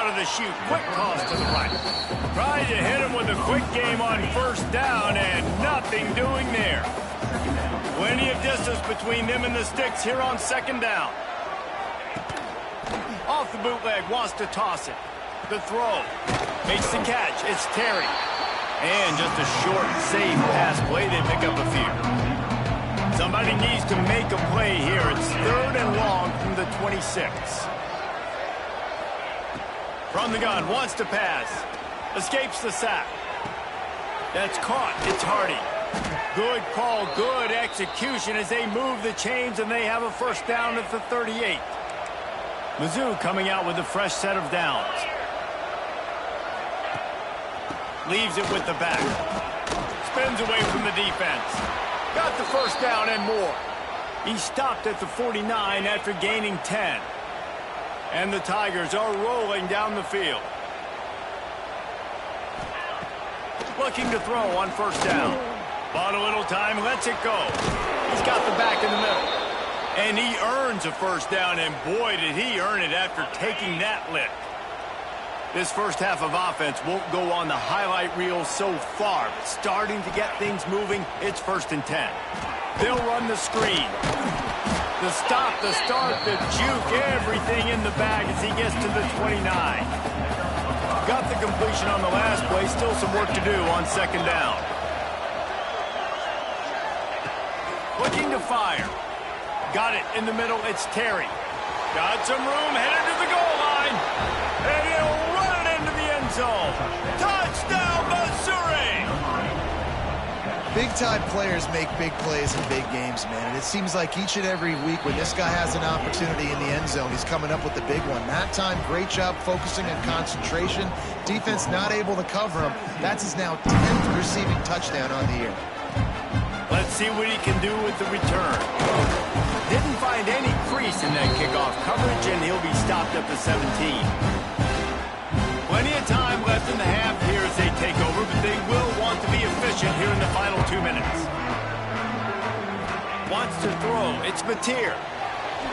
The shoot, quick toss to the right. Trying to hit him with a quick game on first down, and nothing doing there. Plenty of distance between them and the sticks here on 2nd down. Off the bootleg, wants to toss it. The throw. Makes the catch. It's Terry. And just a short, safe pass play. They pick up a few. Somebody needs to make a play here. It's 3rd and long from the 26. From the gun, wants to pass. Escapes the sack. That's caught. It's Hardy. Good call, good execution as they move the chains, and they have a first down at the 38. Mizzou coming out with a fresh set of downs. Leaves it with the back. Spins away from the defense. Got the first down and more. He stopped at the 49 after gaining 10. And the Tigers are rolling down the field. Looking to throw on first down. Bought a little time, lets it go. He's got the back in the middle. And he earns a first down, and boy, did he earn it after taking that lick. This first half of offense won't go on the highlight reel so far, but starting to get things moving, it's 1st and 10. They'll run the screen. The stop, the start, the juke, everything in the bag as he gets to the 29. got the completion on the last play. Still some work to do on second down. Looking to fire. Got it in the middle. It's Terry. Got some room, headed to the goal line. And he'll run it into the end zone. Touchdown, Missouri! Big-time players make big plays in big games, man. And it seems like each and every week when this guy has an opportunity in the end zone, he's coming up with the big one. That time, great job focusing on concentration. Defense not able to cover him. That's his now 10th receiving touchdown on the year. Let's see what he can do with the return. Didn't find any crease in that kickoff coverage, and he'll be stopped at the 17. Plenty of time left in the half here as they take over, but they will want to be efficient here in the final 2 minutes. Wants to throw. It's Mateer.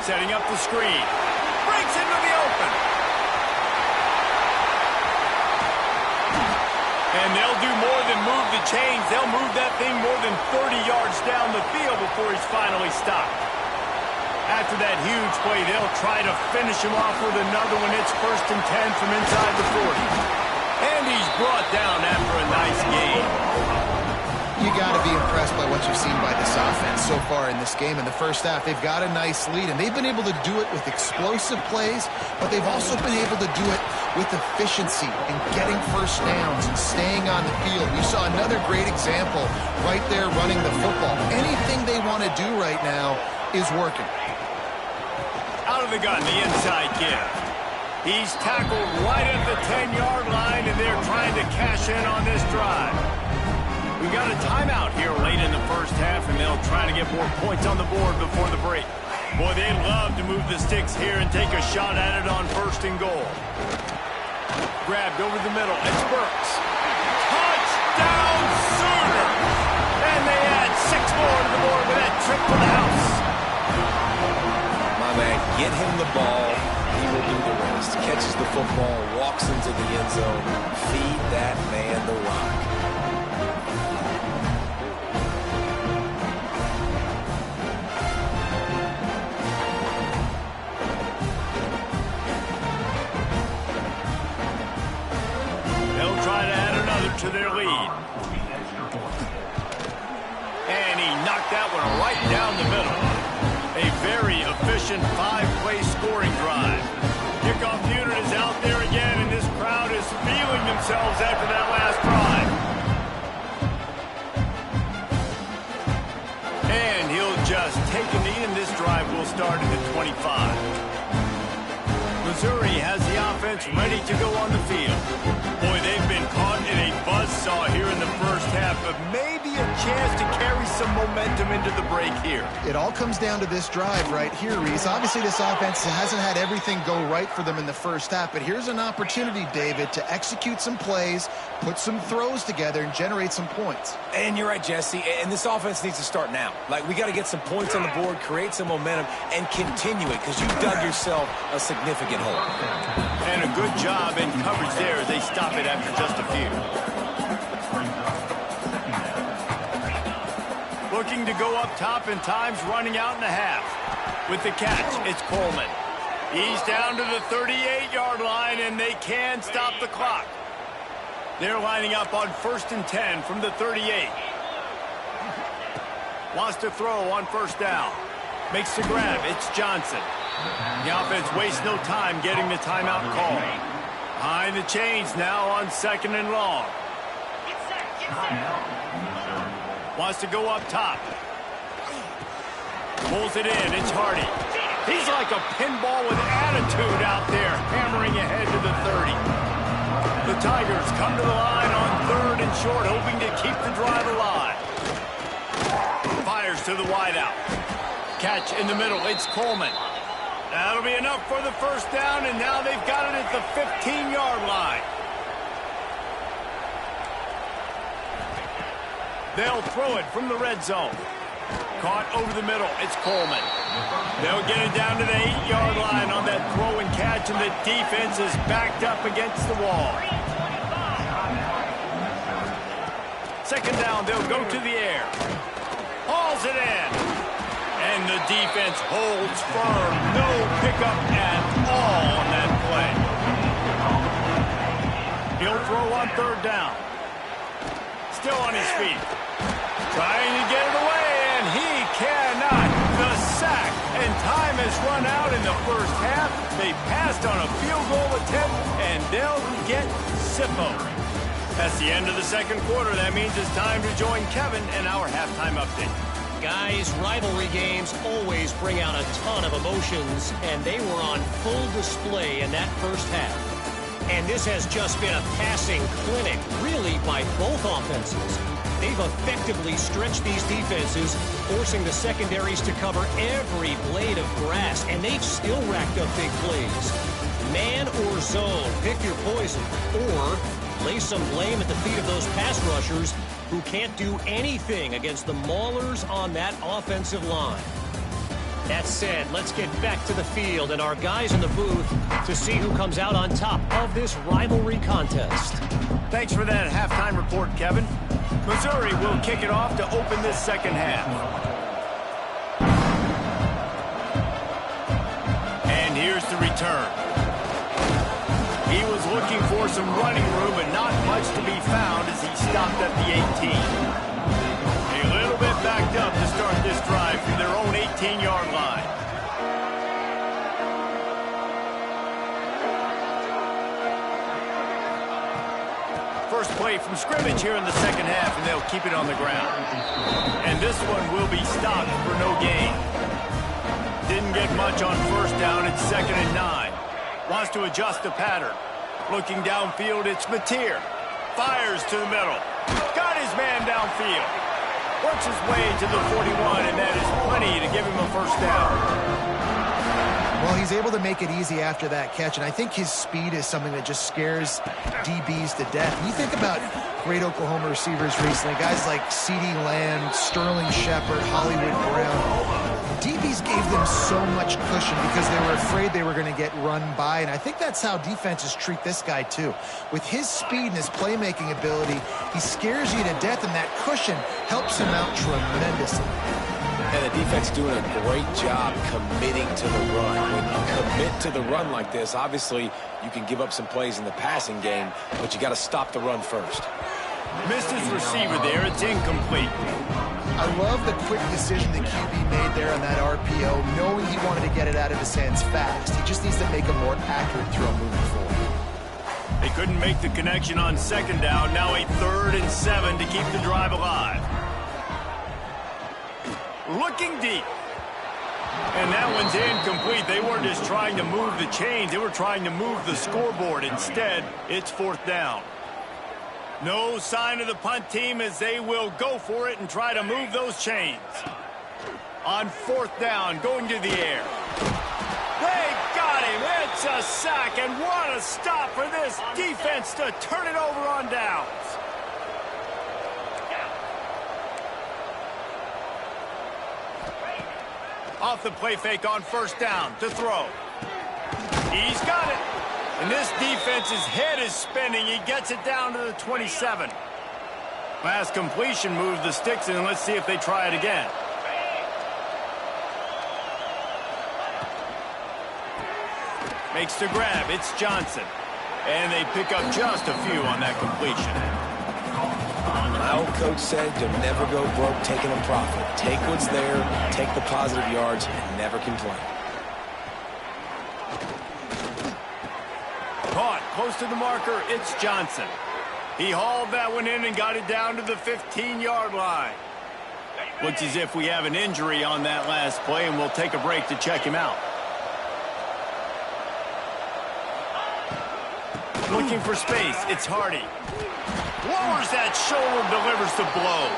Setting up the screen. Breaks into the open. And they'll do more than move the chains. They'll move that thing more than 30 yards down the field before he's finally stopped. After that huge play, they'll try to finish him off with another one. It's 1st and 10 from inside the 40. And he's brought down after a nice game. You got to be impressed by what you've seen by this offense so far in this game. In the first half, they've got a nice lead, and they've been able to do it with explosive plays, but they've also been able to do it with efficiency and getting first downs and staying on the field. You saw another great example right there running the football. Anything they want to do right now is working. Out of the gun, the inside give. He's tackled right at the 10-yard line, and they're trying to cash in on this drive. We got a timeout here late in the first half, and they'll try to get more points on the board before the break. Boy, they'd love to move the sticks here and take a shot at it on 1st and goal. Grabbed over the middle. It's Burks. Touchdown, Sooner! And they add 6 more to the board with that trip to the house. My man, get him the ball. He will do the rest. Catches the football, walks into the end zone. Feed that man the rock. They'll try to add another to their lead. And he knocked that one right down the middle. A very efficient 5-play scoring drive. Kickoff unit is out there again, and this crowd is feeling themselves after that last drive. And he'll just take a knee, and this drive will start at the 25. Missouri has the offense ready to go on the field. Boy, they've been caught in a buzzsaw here in the first half, but maybe a chance to carry some momentum into the break here. It all comes down to this drive right here, Reese. Obviously, this offense hasn't had everything go right for them in the first half, but here's an opportunity, David, to execute some plays, put some throws together, and generate some points. And you're right, Jesse, and this offense needs to start now. Like, we got to get some points on the board, create some momentum, and continue it, because you've dug yourself a significant hole. And a good job in coverage there as they stop it after just a few. Looking to go up top, and time's running out in the half. With the catch, it's Coleman. He's down to the 38-yard line, and they can stop the clock. They're lining up on 1st and 10 from the 38. Wants to throw on 1st down. Makes the grab. It's Johnson. The offense wastes no time getting the timeout call. Behind the chains now on 2nd and long. Wants to go up top. Pulls it in. It's Hardy. He's like a pinball with attitude out there, hammering ahead to the 30. The Tigers come to the line on 3rd and short, hoping to keep the drive alive. Fires to the wideout. Catch in the middle. It's Coleman. That'll be enough for the 1st down, and now they've got it at the 15-yard line. They'll throw it from the red zone. Caught over the middle. It's Coleman. They'll get it down to the 8-yard line on that throw and catch, and the defense is backed up against the wall. 2nd down, they'll go to the air. Hauls it in. And the defense holds firm. No pickup at all on that play. He'll throw on 3rd down. Still on his feet. Trying to get it away, and he cannot. The sack, and time has run out in the first half. They passed on a field goal attempt, and they'll get Sippo. That's the end of the second quarter. That means it's time to join Kevin in our halftime update. Guys, rivalry games always bring out a ton of emotions, and they were on full display in that first half. And this has just been a passing clinic, really, by both offenses. They've effectively stretched these defenses, forcing the secondaries to cover every blade of grass, and they've still racked up big plays. Man or zone, pick your poison, or lay some blame at the feet of those pass rushers who can't do anything against the maulers on that offensive line. That said, let's get back to the field and our guys in the booth to see who comes out on top of this rivalry contest. Thanks for that halftime report, Kevin. Missouri will kick it off to open this second half. And here's the return. He was looking for some running room, but not much to be found as he stopped at the 18. A little bit backed up to start this drive from their own 18-yard line. First play from scrimmage here in the second half, and they'll keep it on the ground. And this one will be stopped for no gain. Didn't get much on 1st down. It's 2nd and 9. Wants to adjust the pattern. Looking downfield, it's Mateer. Fires to the middle. Got his man downfield. Works his way to the 41, and that is plenty to give him a 1st down. Well, he's able to make it easy after that catch, and I think his speed is something that just scares DBs to death. And you think about great Oklahoma receivers recently, guys like CeeDee Lamb, Sterling Shepard, Hollywood Brown. DBs gave them so much cushion because they were afraid they were going to get run by, and I think that's how defenses treat this guy too. With his speed and his playmaking ability, he scares you to death, and that cushion helps him out tremendously. And the defense doing a great job committing to the run. When you commit to the run like this, obviously you can give up some plays in the passing game, but you got to stop the run first. Missed his receiver there. It's incomplete. I love the quick decision the QB made there on that RPO, knowing he wanted to get it out of his hands fast. He just needs to make a more accurate throw moving forward. They couldn't make the connection on 2nd down. Now a 3rd and 7 to keep the drive alive. Looking deep. And that one's incomplete. They weren't just trying to move the chains. They were trying to move the scoreboard. Instead, it's 4th down. No sign of the punt team as they will go for it and try to move those chains. On 4th down, going to the air. They got him. It's a sack, and what a stop for this defense to turn it over on downs. Off the play fake on 1st down to throw. He's got it. And this defense's head is spinning. He gets it down to the 27. Last completion moved the sticks in. Let's see if they try it again. Makes the grab. It's Johnson. And they pick up just a few on that completion. My old coach said to never go broke taking a profit. Take what's there, take the positive yards, and never complain. Caught close to the marker. It's Johnson. He hauled that one in and got it down to the 15-yard line. Looks as if we have an injury on that last play, and we'll take a break to check him out. Looking for space. It's Hardy. Lowers that shoulder, delivers the blow.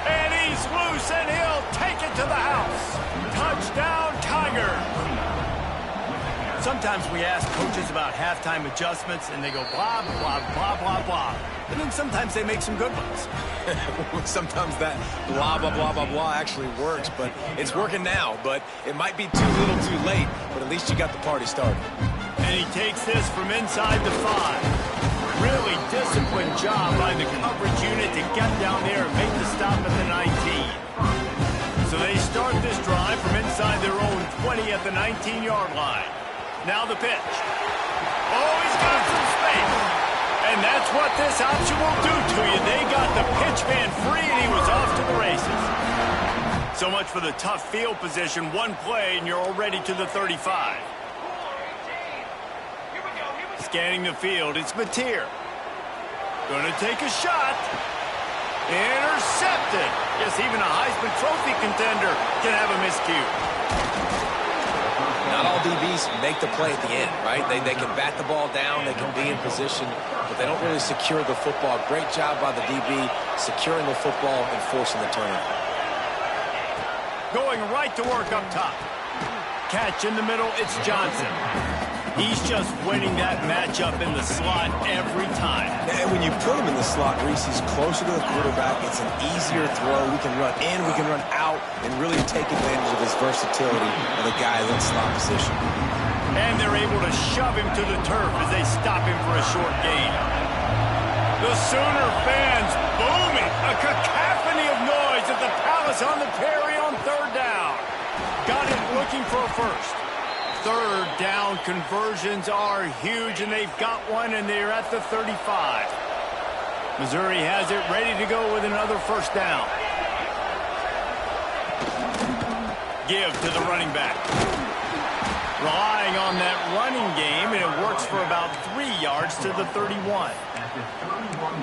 And he's loose, and he'll take it to the house. Touchdown, Tigers. Sometimes we ask coaches about halftime adjustments, and they go blah, blah, blah, blah, blah. And then sometimes they make some good ones. Sometimes that blah, blah, blah, blah, blah actually works, but it's working now. But it might be too little too late, but at least you got the party started. And he takes this from inside the 5. Really disciplined job by the coverage unit to get down there and make the stop at the 19. So they start this drive from inside their own 20 at the 19-yard line. Now the pitch. Oh, he's got some space. And that's what this option will do to you. They got the pitch man free, and he was off to the races. So much for the tough field position. One play, and you're already to the 35. Scanning the field, it's Mateer. Gonna take a shot. Intercepted. Yes, even a Heisman Trophy contender can have a miscue. Not all DBs make the play at the end, right? They can bat the ball down, they can be in position, but they don't really secure the football. Great job by the DB securing the football and forcing the turnover. Going right to work up top. Catch in the middle, it's Johnson. He's just winning that matchup in the slot every time. And when you put him in the slot, Reese, he's closer to the quarterback. It's an easier throw. We can run in, we can run out, and really take advantage of his versatility of the guy in slot position. And they're able to shove him to the turf as they stop him for a short gain. The Sooner fans booming. A cacophony of noise at the Palace on the Prairie on third down. Got it looking for a first. Third down conversions are huge, and they've got one, and they're at the 35. Missouri has it ready to go with another first down. Give to the running back. Relying on that running game, and it works for about 3 yards to the 31.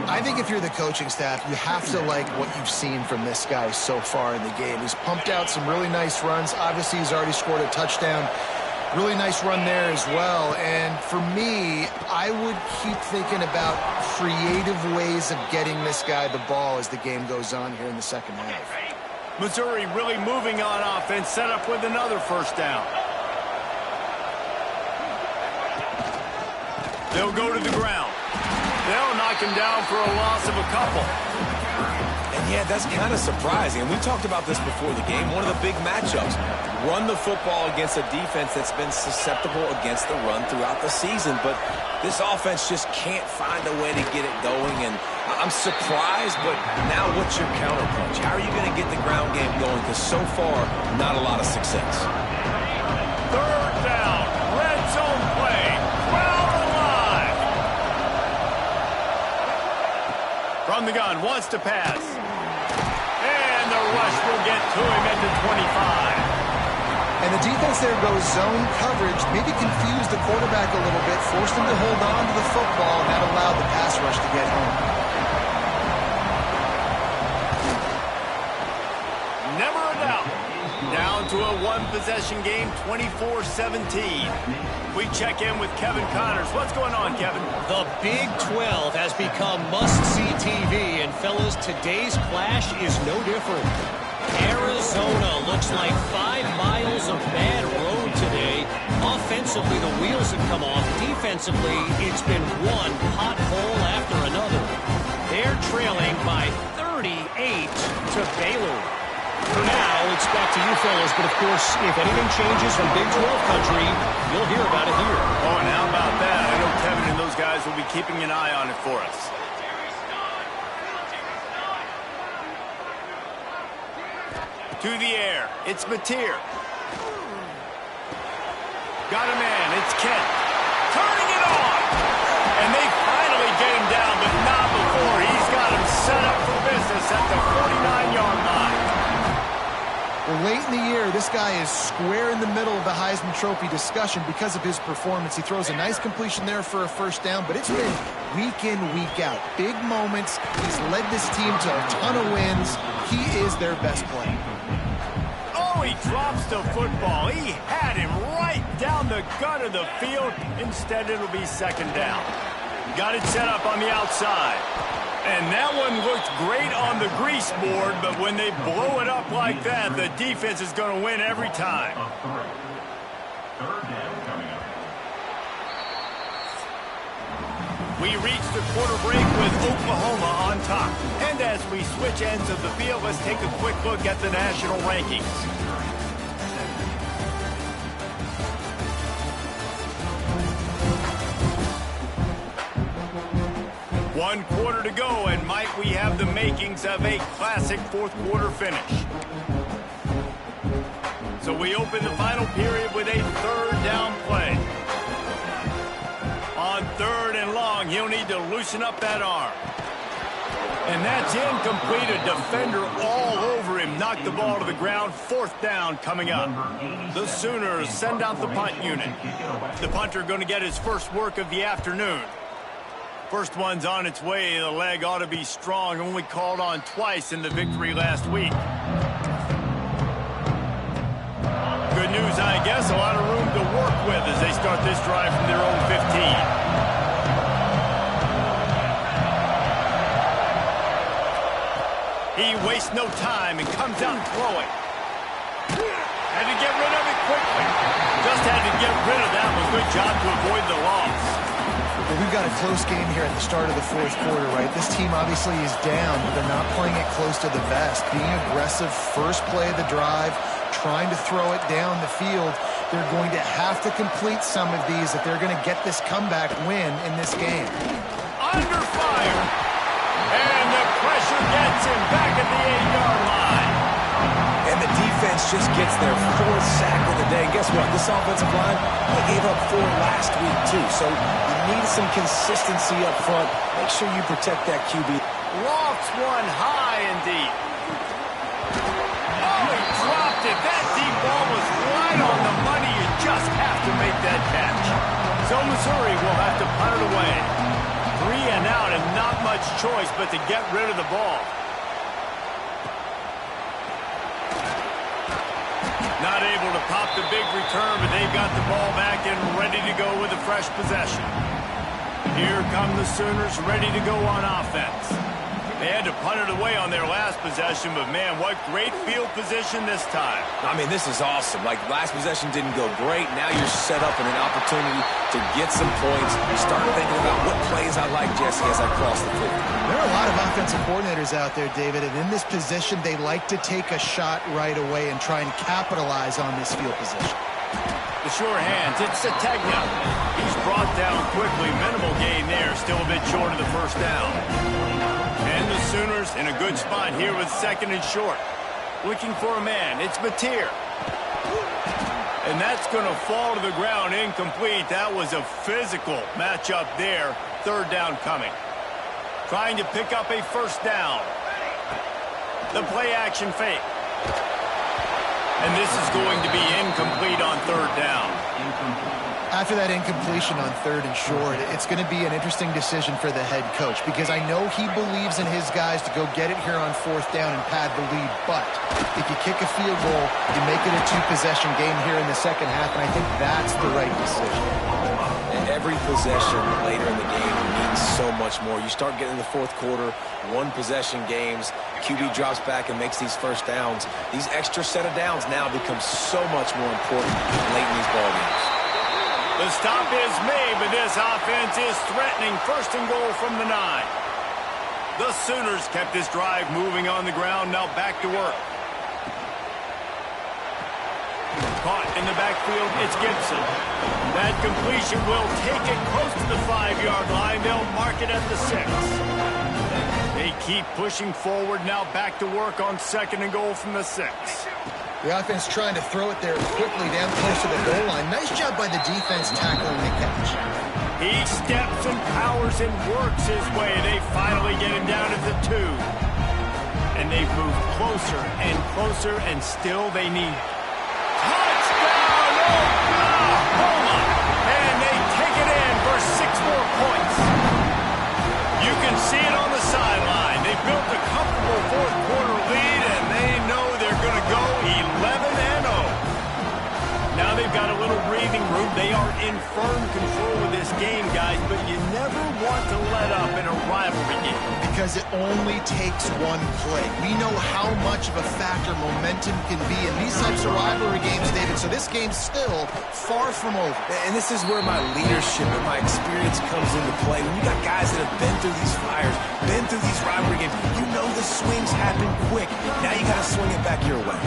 I think if you're the coaching staff, you have to like what you've seen from this guy so far in the game. He's pumped out some really nice runs. Obviously, he's already scored a touchdown. Really nice run there as well. And for me, I would keep thinking about creative ways of getting this guy the ball as the game goes on here in the second half. Missouri really moving on offense, set up with another first down. They'll go to the ground. They'll knock him down for a loss of a couple. And yeah, that's kind of surprising. And we talked about this before the game. One of the big matchups. Run the football against a defense that's been susceptible against the run throughout the season. But this offense just can't find a way to get it going. And I'm surprised, but now what's your counterpunch? How are you going to get the ground game going? Because so far, not a lot of success. Third down. Red zone play. Well alive. From the gun, wants to pass. And the rush will get to him at the 25. And the defense there goes zone coverage, maybe confused the quarterback a little bit, forced him to hold on to the football, and that allowed the pass rush to get home. Never a doubt. Down to a one-possession game, 24-17. We check in with Kevin Connors. What's going on, Kevin? The Big 12 has become must-see TV, and fellas, today's clash is no different. Arizona looks like 5 miles of bad road today. Offensively, the wheels have come off. Defensively, it's been one pothole after another. They're trailing by 38 to Baylor. For now, it's back to you fellas, but of course, if anything changes from Big 12 country, you'll hear about it here. Oh, and how about that? I know Kevin and those guys will be keeping an eye on it for us. To the air, it's Mateer. Got a man, it's Kent. Turning it on! And they finally get him down, but not before. He's got him set up for business at the 49-yard line. Well, late in the year, this guy is square in the middle of the Heisman Trophy discussion because of his performance. He throws a nice completion there for a first down, but it's been week in, week out. Big moments. He's led this team to a ton of wins. He is their best player. He drops the football. He had him right down the gut of the field. Instead, it'll be second down. Got it set up on the outside. And that one looked great on the grease board, but when they blow it up like that, the defense is going to win every time. We reach the quarter break with Oklahoma on top. And as we switch ends of the field, let's take a quick look at the national rankings. One quarter to go, and might we have the makings of a classic fourth quarter finish. So we open the final period with a third down play. On third and long, he'll need to loosen up that arm. And that's incomplete. A defender all over him. Knocked the ball to the ground. 4th down coming up. The Sooners send out the punt unit. The punter going to get his first work of the afternoon. First one's on its way. The leg ought to be strong. Only called on twice in the victory last week. Good news, I guess. A lot of room to work with as they start this drive from their own 15. He wastes no time and comes out throwing. Had to get rid of it quickly. Just had to get rid of that one. Good job to avoid the loss. Well, we've got a close game here at the start of the 4th quarter, right? This team obviously is down, but they're not playing it close to the vest. Being aggressive, first play of the drive, trying to throw it down the field. They're going to have to complete some of these if they're going to get this comeback win in this game. Under fire. And the pressure gets him back at the 8-yard line. And the defense just gets their 4th sack of the day. And guess what? This offensive line, they gave up 4 last week, too. So you need some consistency up front. Make sure you protect that QB. Lofts one high and deep. Oh, he dropped it. That deep ball was right on the money. You just have to make that catch. So Missouri will have to punt it away. 3 and out and not much choice but to get rid of the ball. Not able to pop the big return, but they've got the ball back and ready to go with a fresh possession. Here come the Sooners ready to go on offense. They had to punt it away on their last possession, but man, what great field position this time. I mean, this is awesome. Like, last possession didn't go great. Now you're set up in an opportunity to get some points. Start thinking about what plays I like, Jesse, as I cross the field. There are a lot of offensive coordinators out there, David, and in this position, they like to take a shot right away and try and capitalize on this field position. The sure hands, it's Sategna. He's brought down quickly. Minimal gain there, still a bit short of the first down. And the Sooners in a good spot here with 2nd and short. Looking for a man. It's Mateer. And that's going to fall to the ground incomplete. That was a physical matchup there. 3rd down coming. Trying to pick up a first down. The play action fake. And this is going to be incomplete on 3rd down. After that incompletion on 3rd and short, it's going to be an interesting decision for the head coach because I know he believes in his guys to go get it here on 4th down and pad the lead. But if you kick a field goal, you make it a 2-possession game here in the 2nd half, and I think that's the right decision. And every possession later in the game means so much more. You start getting the 4th quarter, 1-possession games, QB drops back and makes these first downs. These extra set of downs now become so much more important late in these ball games. The stop is made, but this offense is threatening. 1st and goal from the 9. The Sooners kept this drive moving on the ground. Now back to work. Caught in the backfield, it's Gibson. That completion will take it close to the 5-yard line. They'll mark it at the 6. They keep pushing forward. Now back to work on 2nd and goal from the 6. The offense trying to throw it there quickly down close to the goal line. Nice job by the defense tackling the catch. He steps and powers and works his way. They finally get him down at the 2. And they've moved closer and closer, and still they need touchdown! Oklahoma! And they take it in for 6 more points. You can see it on the sideline. They built a comfortable 4th quarter lead, and they know they're going to go 11-0. Now they've got a little breathing room. They are in firm control of this game, guys, but you never want to let up in a rivalry game. Because it only takes one play. We know how much of a factor momentum can be in these types of rivalry games, David, so this game's still far from over. And this is where my leadership and my experience comes into play. When you got guys that have been through these fires, been through these rivalry games, you know the swings happen quick. Now you got to swing it back your way.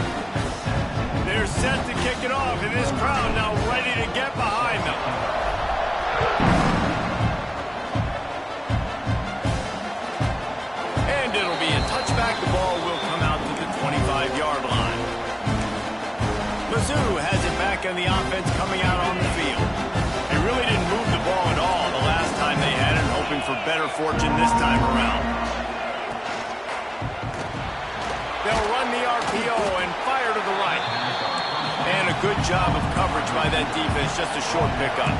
They're set to kick it off, and this crowd now ready to get behind them. And it'll be a touchback. The ball will come out to the 25-yard line. Mizzou has it back on the offense coming out on the field. They really didn't move the ball at all the last time they had it, hoping better fortune this time around. They'll run the RPO and fire to the right. And a good job of coverage by that defense, just a short pickup.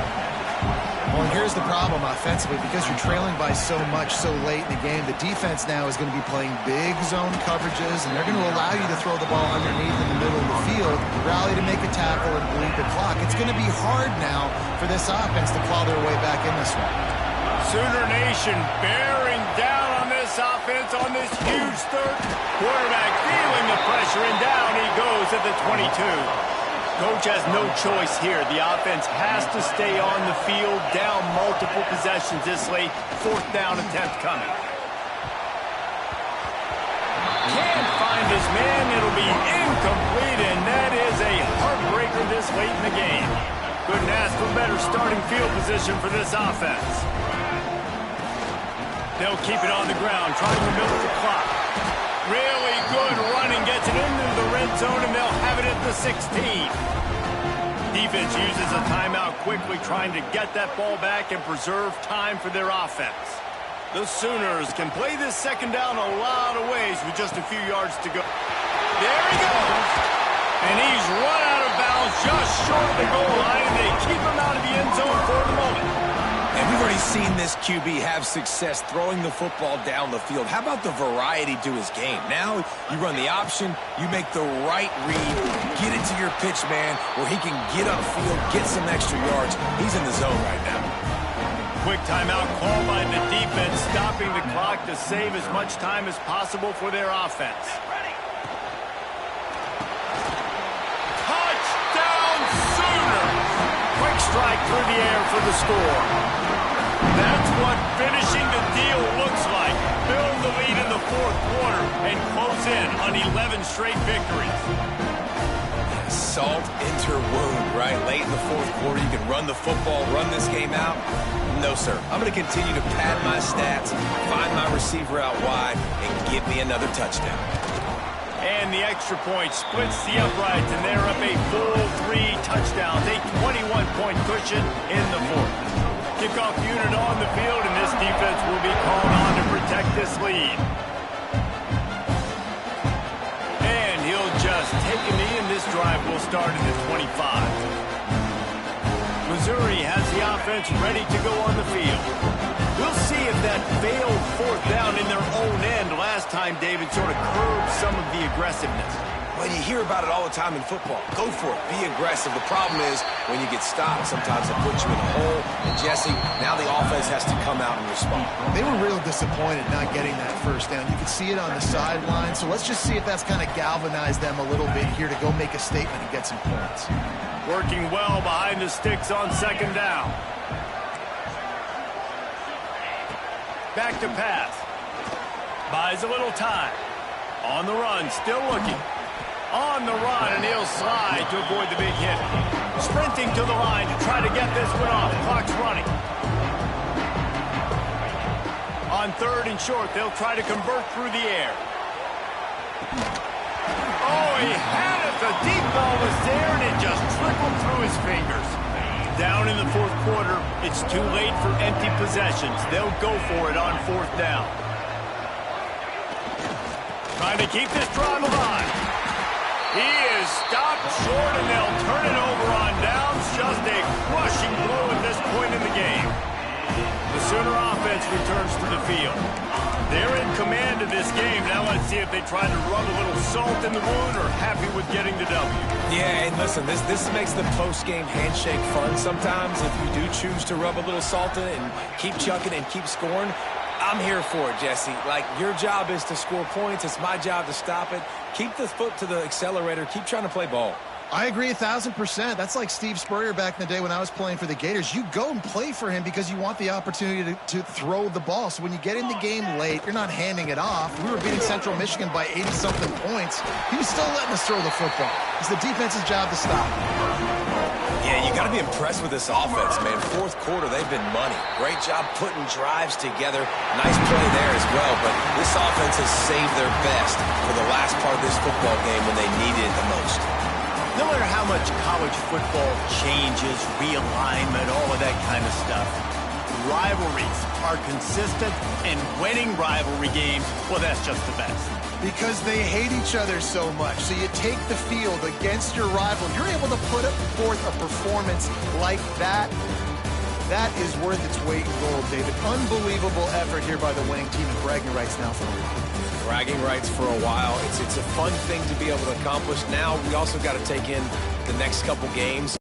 Well, here's the problem offensively. Because you're trailing by so much so late in the game, the defense now is going to be playing big zone coverages, and they're going to allow you to throw the ball underneath in the middle of the field, rally to make a tackle, and bleed the clock. It's going to be hard now for this offense to claw their way back in this one. Sooner Nation bearing down on this offense on this huge third. Quarterback feeling the pressure, and down he goes at the 22. Coach has no choice here. The offense has to stay on the field, down multiple possessions this late. Fourth down attempt coming. Can't find his man. It'll be incomplete, and that is a heartbreaker this late in the game. Couldn't ask for better starting field position for this offense. They'll keep it on the ground, trying to milk the clock. Really good running, gets it into the red zone, and they'll have it at the 16. Defense uses a timeout quickly, trying to get that ball back and preserve time for their offense. The Sooners can play this second down a lot of ways with just a few yards to go. There he goes. And he's run out of bounds just short of the goal line, and they keep him out of the end zone for the moment. And we've already seen this QB have success throwing the football down the field. How about the variety to his game? Now you run the option, you make the right read, get it to your pitch man where he can get upfield, get some extra yards. He's in the zone right now. Quick timeout call by the defense, stopping the clock to save as much time as possible for their offense. Touchdown Sooners! Quick strike through the air for the score. That's what finishing the deal looks like. Build the lead in the fourth quarter and close in on 11 straight victories. Salt into wound, right? Late in the fourth quarter, you can run the football, run this game out. No, sir. I'm going to continue to pad my stats, find my receiver out wide, and give me another touchdown. And the extra point splits the uprights, and they're up a full 3 touchdowns, a 21-point cushion in the fourth. Kickoff unit on the field, and this defense will be called on to protect this lead. And he'll just take a knee, and this drive will start at the 25. Missouri has the offense ready to go on the field. We'll see if that failed fourth down in their own end last time, David, sort of curbed some of the aggressiveness. Well, you hear about it all the time in football. Go for it. Be aggressive. The problem is when you get stopped, sometimes it puts you in a hole. And, Jesse, now the offense has to come out and respond. They were real disappointed not getting that first down. You could see it on the sideline. So let's just see if that's kind of galvanized them a little bit here to go make a statement and get some points. Working well behind the sticks on second down. Back to pass. Buys a little time. On the run, still looking. On the run, and he'll slide to avoid the big hit. Sprinting to the line to try to get this one off. Clock's running. On third and short, they'll try to convert through the air. Oh, he had it. The deep ball was there, and it just trickled through his fingers. Down in the fourth quarter, it's too late for empty possessions. They'll go for it on fourth down. Trying to keep this drive alive. He is stopped short, and they'll turn it over on downs. Just a crushing blow at this point in the game. The Sooner offense returns to the field. They're in command of this game. Now let's see if they try to rub a little salt in the wound or happy with getting the W. Yeah, and listen, this makes the post-game handshake fun sometimes. If you do choose to rub a little salt in it and keep chucking and keep scoring, I'm here for it, Jesse. Like, your job is to score points. It's my job to stop it. Keep the foot to the accelerator. Keep trying to play ball. I agree 1,000%. That's like Steve Spurrier back in the day when I was playing for the Gators. You go and play for him because you want the opportunity to throw the ball. So when you get in the game late, you're not handing it off. We were beating Central Michigan by 80-something points. He was still letting us throw the football. It's the defense's job to stop. Yeah, you got to be impressed with this offense, man. Fourth quarter, they've been money. Great job putting drives together. Nice play there as well, but this offense has saved their best for the last part of this football game when they needed it the most. No matter how much college football changes, realignment, all of that kind of stuff, rivalries are consistent, and winning rivalry games, well, that's just the best. Because they hate each other so much. So you take the field against your rival. You're able to put forth a performance like that. That is worth its weight in gold, David. Unbelievable effort here by the winning team, and bragging rights now for a while. Bragging rights for a while. It's a fun thing to be able to accomplish. Now we also got to take in the next couple games.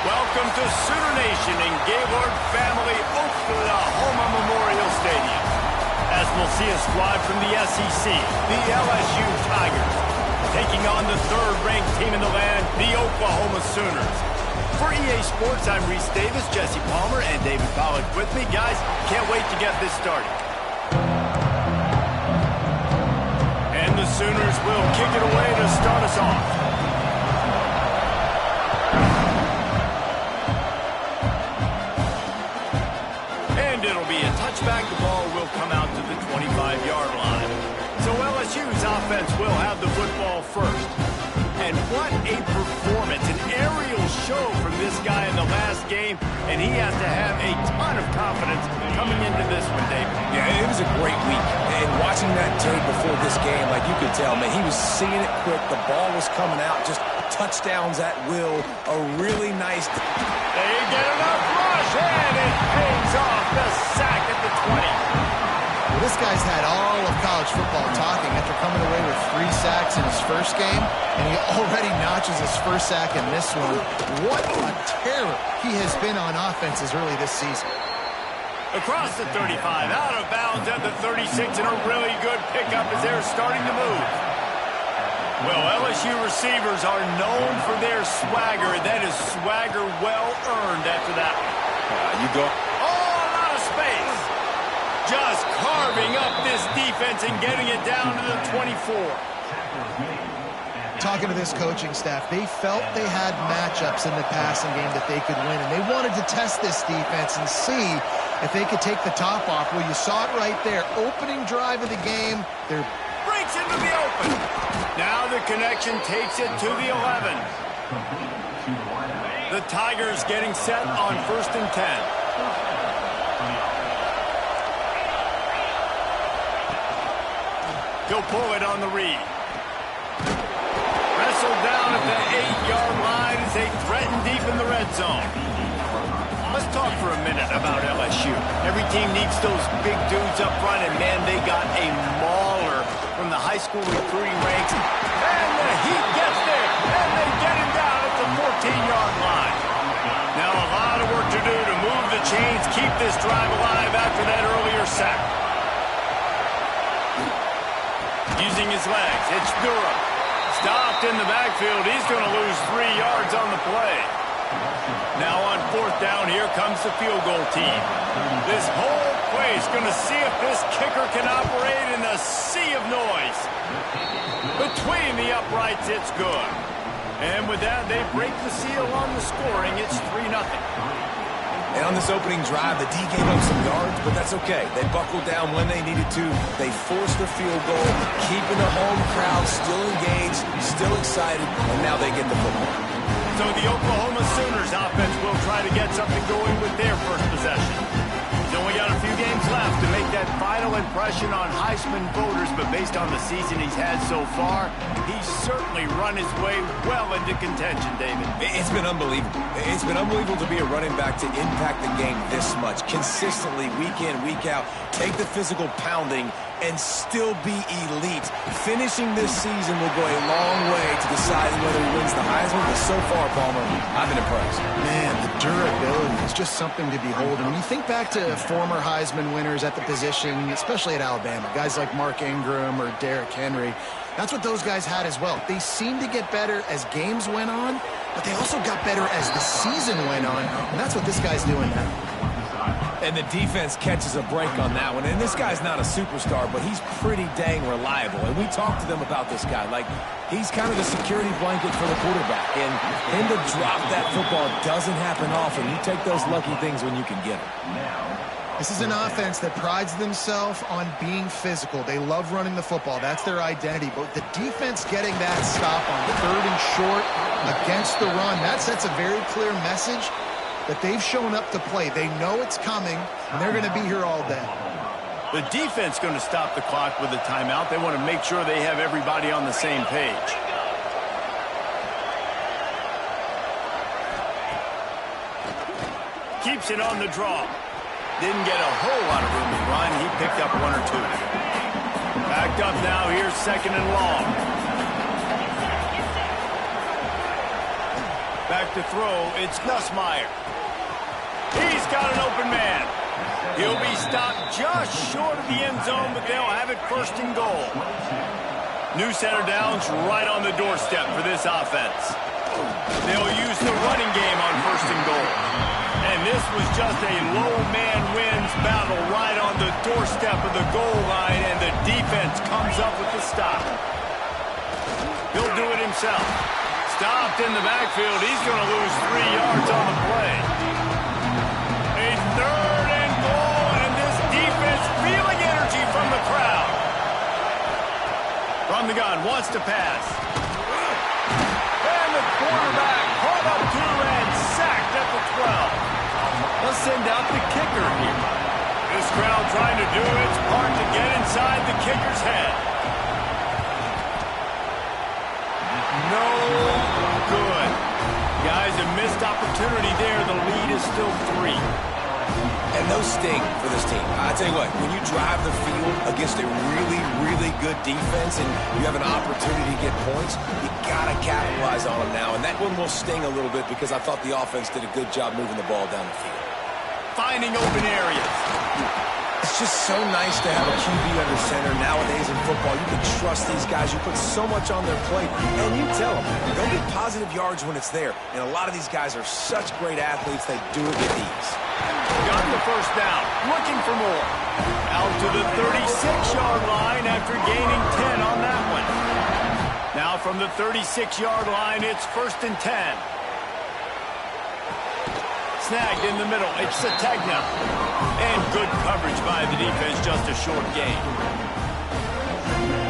Welcome to Sooner Nation in Gaylord Family Oklahoma Memorial Stadium. As we'll see a squad from the SEC, the LSU Tigers, taking on the third-ranked team in the land, the Oklahoma Sooners. For EA Sports, I'm Reese Davis, Jesse Palmer, and David Pollack with me. Guys, can't wait to get this started. And the Sooners will kick it away to start us off. It'll be a touchback. The ball will come out to the 25-yard line. So LSU LSU's offense will have the football first. And what a performance, an aerial show from this guy in the last game, and he has to have a ton of confidence coming into this one, David. Yeah, it was a great week. And watching that tape before this game, like you could tell, man, he was seeing it quick. The ball was coming out, just touchdowns at will. A really nice... They get enough rush, and it pays off. The sack at the 20. Well, this guy's had all of college football talking after coming away with 3 sacks in his first game, and he already notches his first sack in this one. What a terror he has been on offense as early this season. Across the 35, out of bounds at the 36, and a really good pickup as they're starting to move. Well, LSU receivers are known for their swagger, and that is swagger well earned after that one. You go... Oh, a lot of space. Just carving up this defense and getting it down to the 24. Talking to this coaching staff, they felt they had matchups in the passing game that they could win, and they wanted to test this defense and see if they could take the top off. Well, you saw it right there. Opening drive of the game, they're... Breaks into the open. Now the connection takes it to the 11. The Tigers getting set on 1st and 10. He'll pull it on the read. Wrestled down at the 8-yard line as they threaten deep in the red zone. Let's talk for a minute about LSU. Every team needs those big dudes up front, and man, they got a mauler from the high school recruiting ranks. And the Heat gets there, and they get him down at the 14-yard line. Now a lot of work to do to move the chains, keep this drive alive after that earlier sack. Using his legs, it's Durham. Stopped in the backfield. He's going to lose 3 yards on the play. Now on 4th down, here comes the field goal team. This whole play is going to see if this kicker can operate in the sea of noise. Between the uprights, it's good. And with that, they break the seal on the scoring. It's 3-0. And on this opening drive, the D gave up some yards, but that's okay. They buckled down when they needed to. They forced the field goal, keeping the home crowd still engaged, still excited, and now they get the football. So the Oklahoma Sooners offense will try to get something going with their first possession. He's only got a few games left to make that final impression on Heisman voters, but based on the season he's had so far, he's certainly run his way well into contention, David. It's been unbelievable. It's been unbelievable to be a running back to impact the game this much, consistently, week in, week out, take the physical pounding, and still be elite. Finishing this season will go a long way to deciding whether he wins the Heisman, but so far, Palmer, I've been impressed. Man, the durability is just something to behold. And when you think back to former Heisman winners at the position, especially at Alabama, guys like Mark Ingram or Derrick Henry, that's what those guys had as well. They seemed to get better as games went on, but they also got better as the season went on, and that's what this guy's doing now. And the defense catches a break on that one. And this guy's not a superstar, but he's pretty dang reliable. And we talked to them about this guy. Like, he's kind of the security blanket for the quarterback. And him to drop that football doesn't happen often. You take those lucky things when you can get them. This is an offense that prides themselves on being physical. They love running the football. That's their identity. But the defense getting that stop on 3rd and short against the run, that sets a very clear message that they've shown up to play. They know it's coming, and they're going to be here all day. The defense going to stop the clock with a timeout. They want to make sure they have everybody on the same page. Keeps it on the draw. Didn't get a whole lot of room to run. He picked up 1 or 2. Backed up now. Here's 2nd and long. Back to throw. It's Nussmeier. He's got an open man. He'll be stopped just short of the end zone, but they'll have it 1st and goal. New center downs right on the doorstep for this offense. They'll use the running game on 1st and goal. And this was just a low man wins battle right on the doorstep of the goal line, and the defense comes up with the stop. He'll do it himself. Stopped in the backfield. He's going to lose 3 yards on the play. A 3rd and goal, and this defense feeling energy from the crowd. send out the kicker here. This crowd trying to do its part to get inside the kicker's head. No good. Guys, a missed opportunity there. The lead is still 3. And those sting for this team. I tell you what, when you drive the field against a really, really good defense and you have an opportunity to get points, you got to capitalize on them now. And that one will sting a little bit because I thought the offense did a good job moving the ball down the field. Finding open areas. It's just so nice to have a QB under center nowadays in football. You can trust these guys. You put so much on their plate, and you tell them, go get positive yards when it's there. And a lot of these guys are such great athletes, they do it with ease. Got the first down, looking for more. Out to the 36-yard line after gaining 10 on that one. Now from the 36-yard line, it's 1st and 10. Snagged in the middle. It's a tag now. And good coverage by the defense, just a short gain.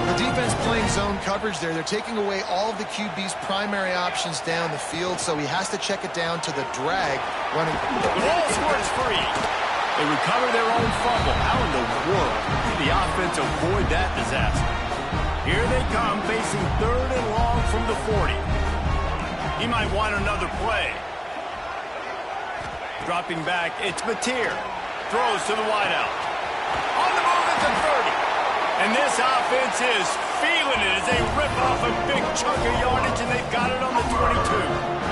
The defense playing zone coverage there. They're taking away all of the QB's primary options down the field, so he has to check it down to the drag running. The ball squirts free. They recover their own fumble. How in the world did the offense avoid that disaster? Here they come, facing 3rd and long from the 40. He might want another play. Dropping back, it's Mateer. Throws to the wideout. On the move at the 30. And this offense is feeling it as they rip off a big chunk of yardage, and they've got it on the 22.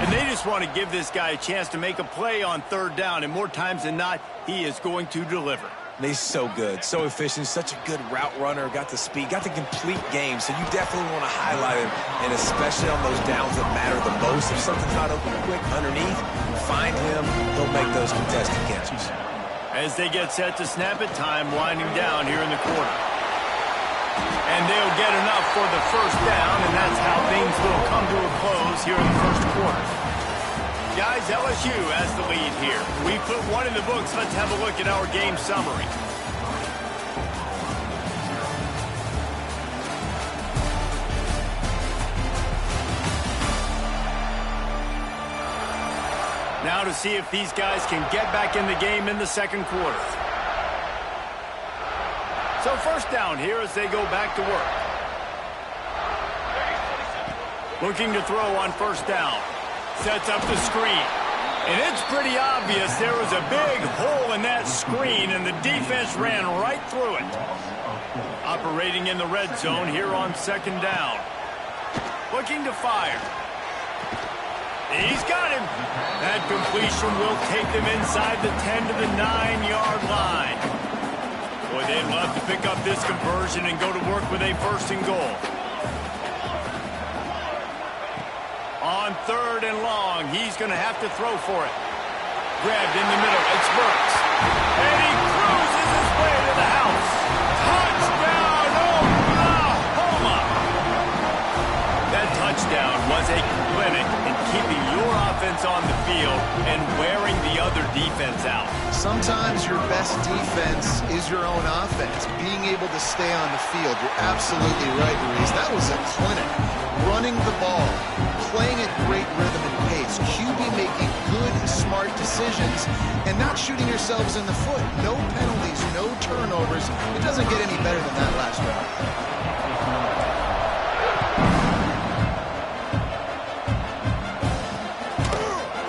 And they just want to give this guy a chance to make a play on 3rd down, and more times than not, he is going to deliver. He's so good, so efficient, such a good route runner, got the speed, got the complete game, so you definitely want to highlight him, and especially on those downs that matter the most. If something's not open quick underneath, find him, he'll make those contested catches. As they get set to snap it, time winding down here in the quarter. And they'll get enough for the first down, and that's how things will come to a close here in the first quarter. Guys, LSU has the lead here. We put one in the books. Let's have a look at our game summary. Now to see if these guys can get back in the game in the second quarter. So first down here as they go back to work. Looking to throw on first down. Sets up the screen. And it's pretty obvious there was a big hole in that screen, and the defense ran right through it. Operating in the red zone here on 2nd down. Looking to fire. He's got him. That completion will take them inside the 10 to the 9-yard line. Boy, they'd love to pick up this conversion and go to work with a 1st and goal. On 3rd and long, he's going to have to throw for it. Grabbed in the middle, it's Burks. And he cruises his way to the house. Touchdown, Oklahoma! That touchdown was a clinic in keeping your offense on the field and wearing the other defense out. Sometimes your best defense is your own offense, being able to stay on the field. You're absolutely right, Reese. That was a clinic. Running the ball, playing at great rhythm and pace, QB making good, smart decisions, and not shooting yourselves in the foot. No penalties, no turnovers. It doesn't get any better than that last round.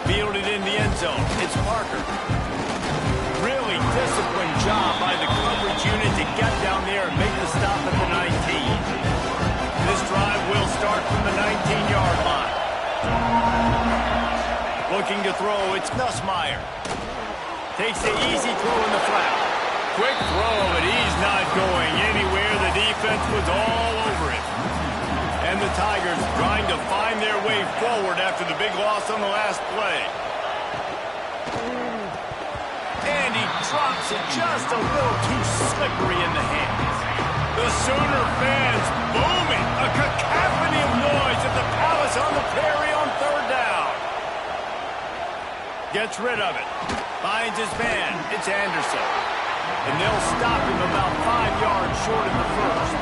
Fielded in the end zone. It's Parker. Really disciplined job by the coverage unit to get down there and make the stop at the 19. This drive will start from the 19-yard line. Looking to throw, it's Nussmeier. Takes the easy throw in the flat. Quick throw, but he's not going anywhere. The defense was all over it. And the Tigers trying to find their way forward after the big loss on the last play. And he drops it just a little too slippery in the hands. The Sooner fans booming. A cacophony of noise at the Palace on the Prairie on 3rd down. Gets rid of it. Finds his man. It's Anderson. And they'll stop him about 5 yards short in the first.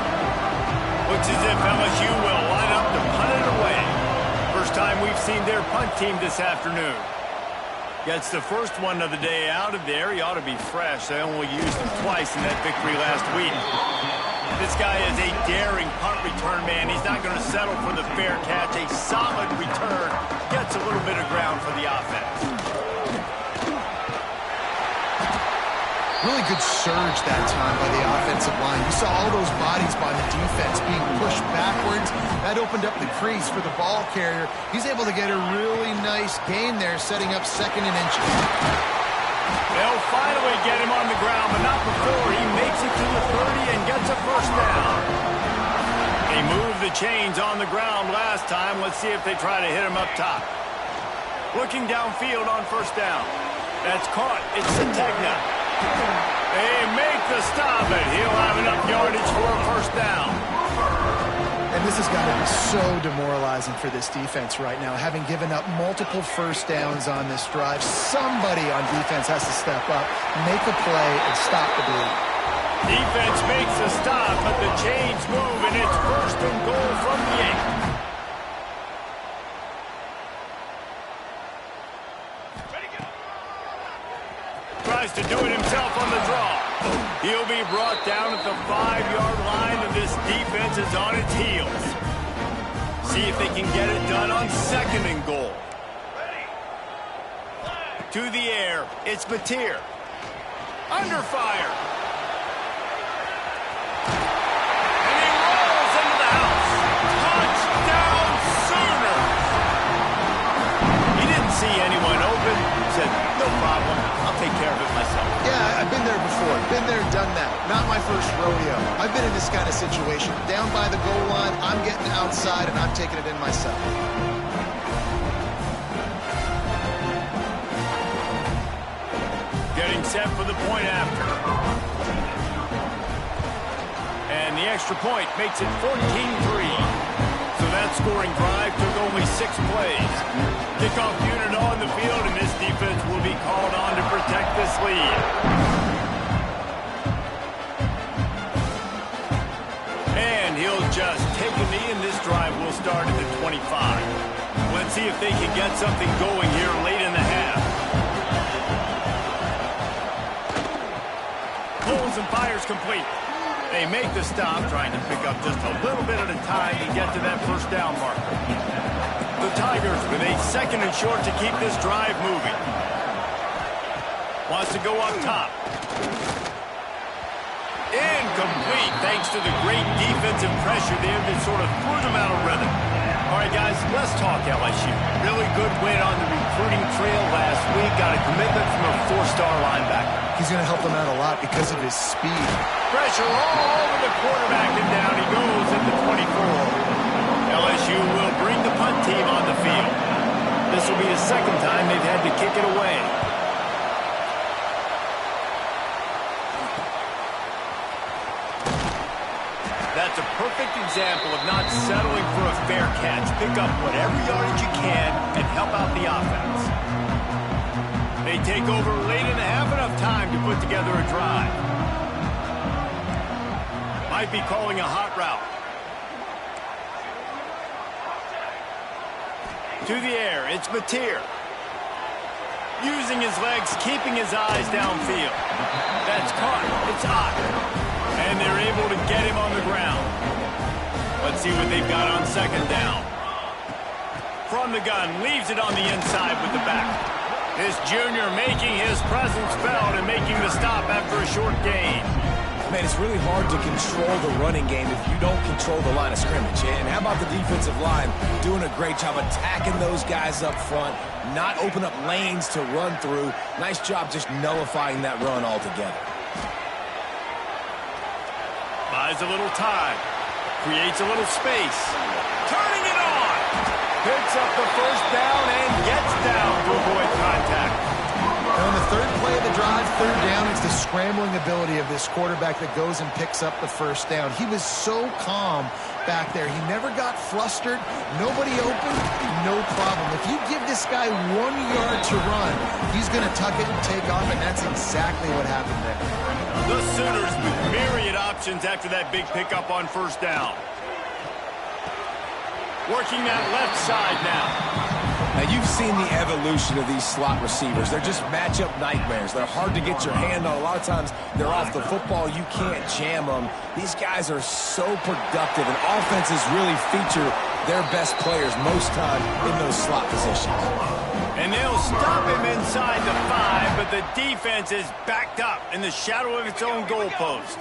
Looks as if LSU will line up to punt it away. First time we've seen their punt team this afternoon. Gets the first one of the day out of there. He ought to be fresh. They only used him twice in that victory last week. This guy is a daring punt return man. He's not going to settle for the fair catch. A solid return. Gets a little bit of ground for the offense. Really good surge that time by the offensive line. You saw all those bodies by the defense being pushed backwards. That opened up the crease for the ball carrier. He's able to get a really nice gain there, setting up 2nd and inches. They'll finally get him on the ground, but not before he makes it to the 30 and gets a first down. They moved the chains on the ground last time. Let's see if they try to hit him up top. Looking downfield on first down. That's caught. It's Sategna. They make the stop, and he'll have enough yardage for a first down. And this has got to be so demoralizing for this defense right now, having given up multiple first downs on this drive. Somebody on defense has to step up, make a play, and stop the bleed. Defense makes the stop, but the chains move, and it's 1st and goal from the 8. Tries to do it himself on the draw. He'll be brought down at the 5-yard line, and this defense is on its heels. See if they can get it done on 2nd and goal. To the air, it's Batir. Under fire. And he rolls into the house. Touchdown Sooners. He didn't see anyone open. Said, no problem. I'll take care of it myself. Yeah, I've been there before. Been there, done that. Not my first rodeo. I've been in this kind of situation. Down by the goal line, I'm getting outside, and I'm taking it in myself. Getting set for the point after. And the extra point makes it 14-3. So that scoring drive took only 6 plays. Kickoff unit on the field, and this defense will be called on to protect this lead. And he'll just take a knee, and this drive will start at the 25. Let's see if they can get something going here late in the half. Pulls and fires complete. They make the stop, trying to pick up just a little bit at a time to get to that first down marker. The Tigers with a 2nd and short to keep this drive moving. Wants to go up top. Incomplete, thanks to the great defensive pressure there that sort of threw them out of rhythm. All right, guys, let's talk LSU. Really good win on the recruiting trail last week. Got a commitment from a 4-star linebacker. He's going to help them out a lot because of his speed. Pressure all over the quarterback, and down he goes at the 24. LSU will bring the punt team on the field. This will be the 2nd time they've had to kick it away. That's a perfect example of not settling for a fair catch. Pick up whatever yardage you can and help out the offense. They take over late in the half, enough time to put together a drive. Might be calling a hot route. To the air, it's Batir. Using his legs, keeping his eyes downfield. That's caught. It's Ott. And they're able to get him on the ground. Let's see what they've got on 2nd down. From the gun, leaves it on the inside with the back. This junior making his presence felt and making the stop after a short gain. Man, it's really hard to control the running game if you don't control the line of scrimmage. And how about the defensive line doing a great job attacking those guys up front, not open up lanes to run through. Nice job just nullifying that run altogether. Buys a little time. Creates a little space. Turning it on. Picks up the first down and gets down to avoid contact. And on the 3rd play of the drive, 3rd down, it's the scrambling ability of this quarterback that goes and picks up the first down. He was so calm back there. He never got flustered. Nobody open, no problem. If you give this guy 1 yard to run, he's going to tuck it and take off, and that's exactly what happened there. The Sooners with myriad options after that big pickup on first down. Working that left side now. Now, you've seen the evolution of these slot receivers. They're just matchup nightmares. They're hard to get your hand on. A lot of times, they're off the football. You can't jam them. These guys are so productive, and offenses really feature their best players most time in those slot positions. And they'll stop him inside the 5, but the defense is backed up in the shadow of its own goalpost.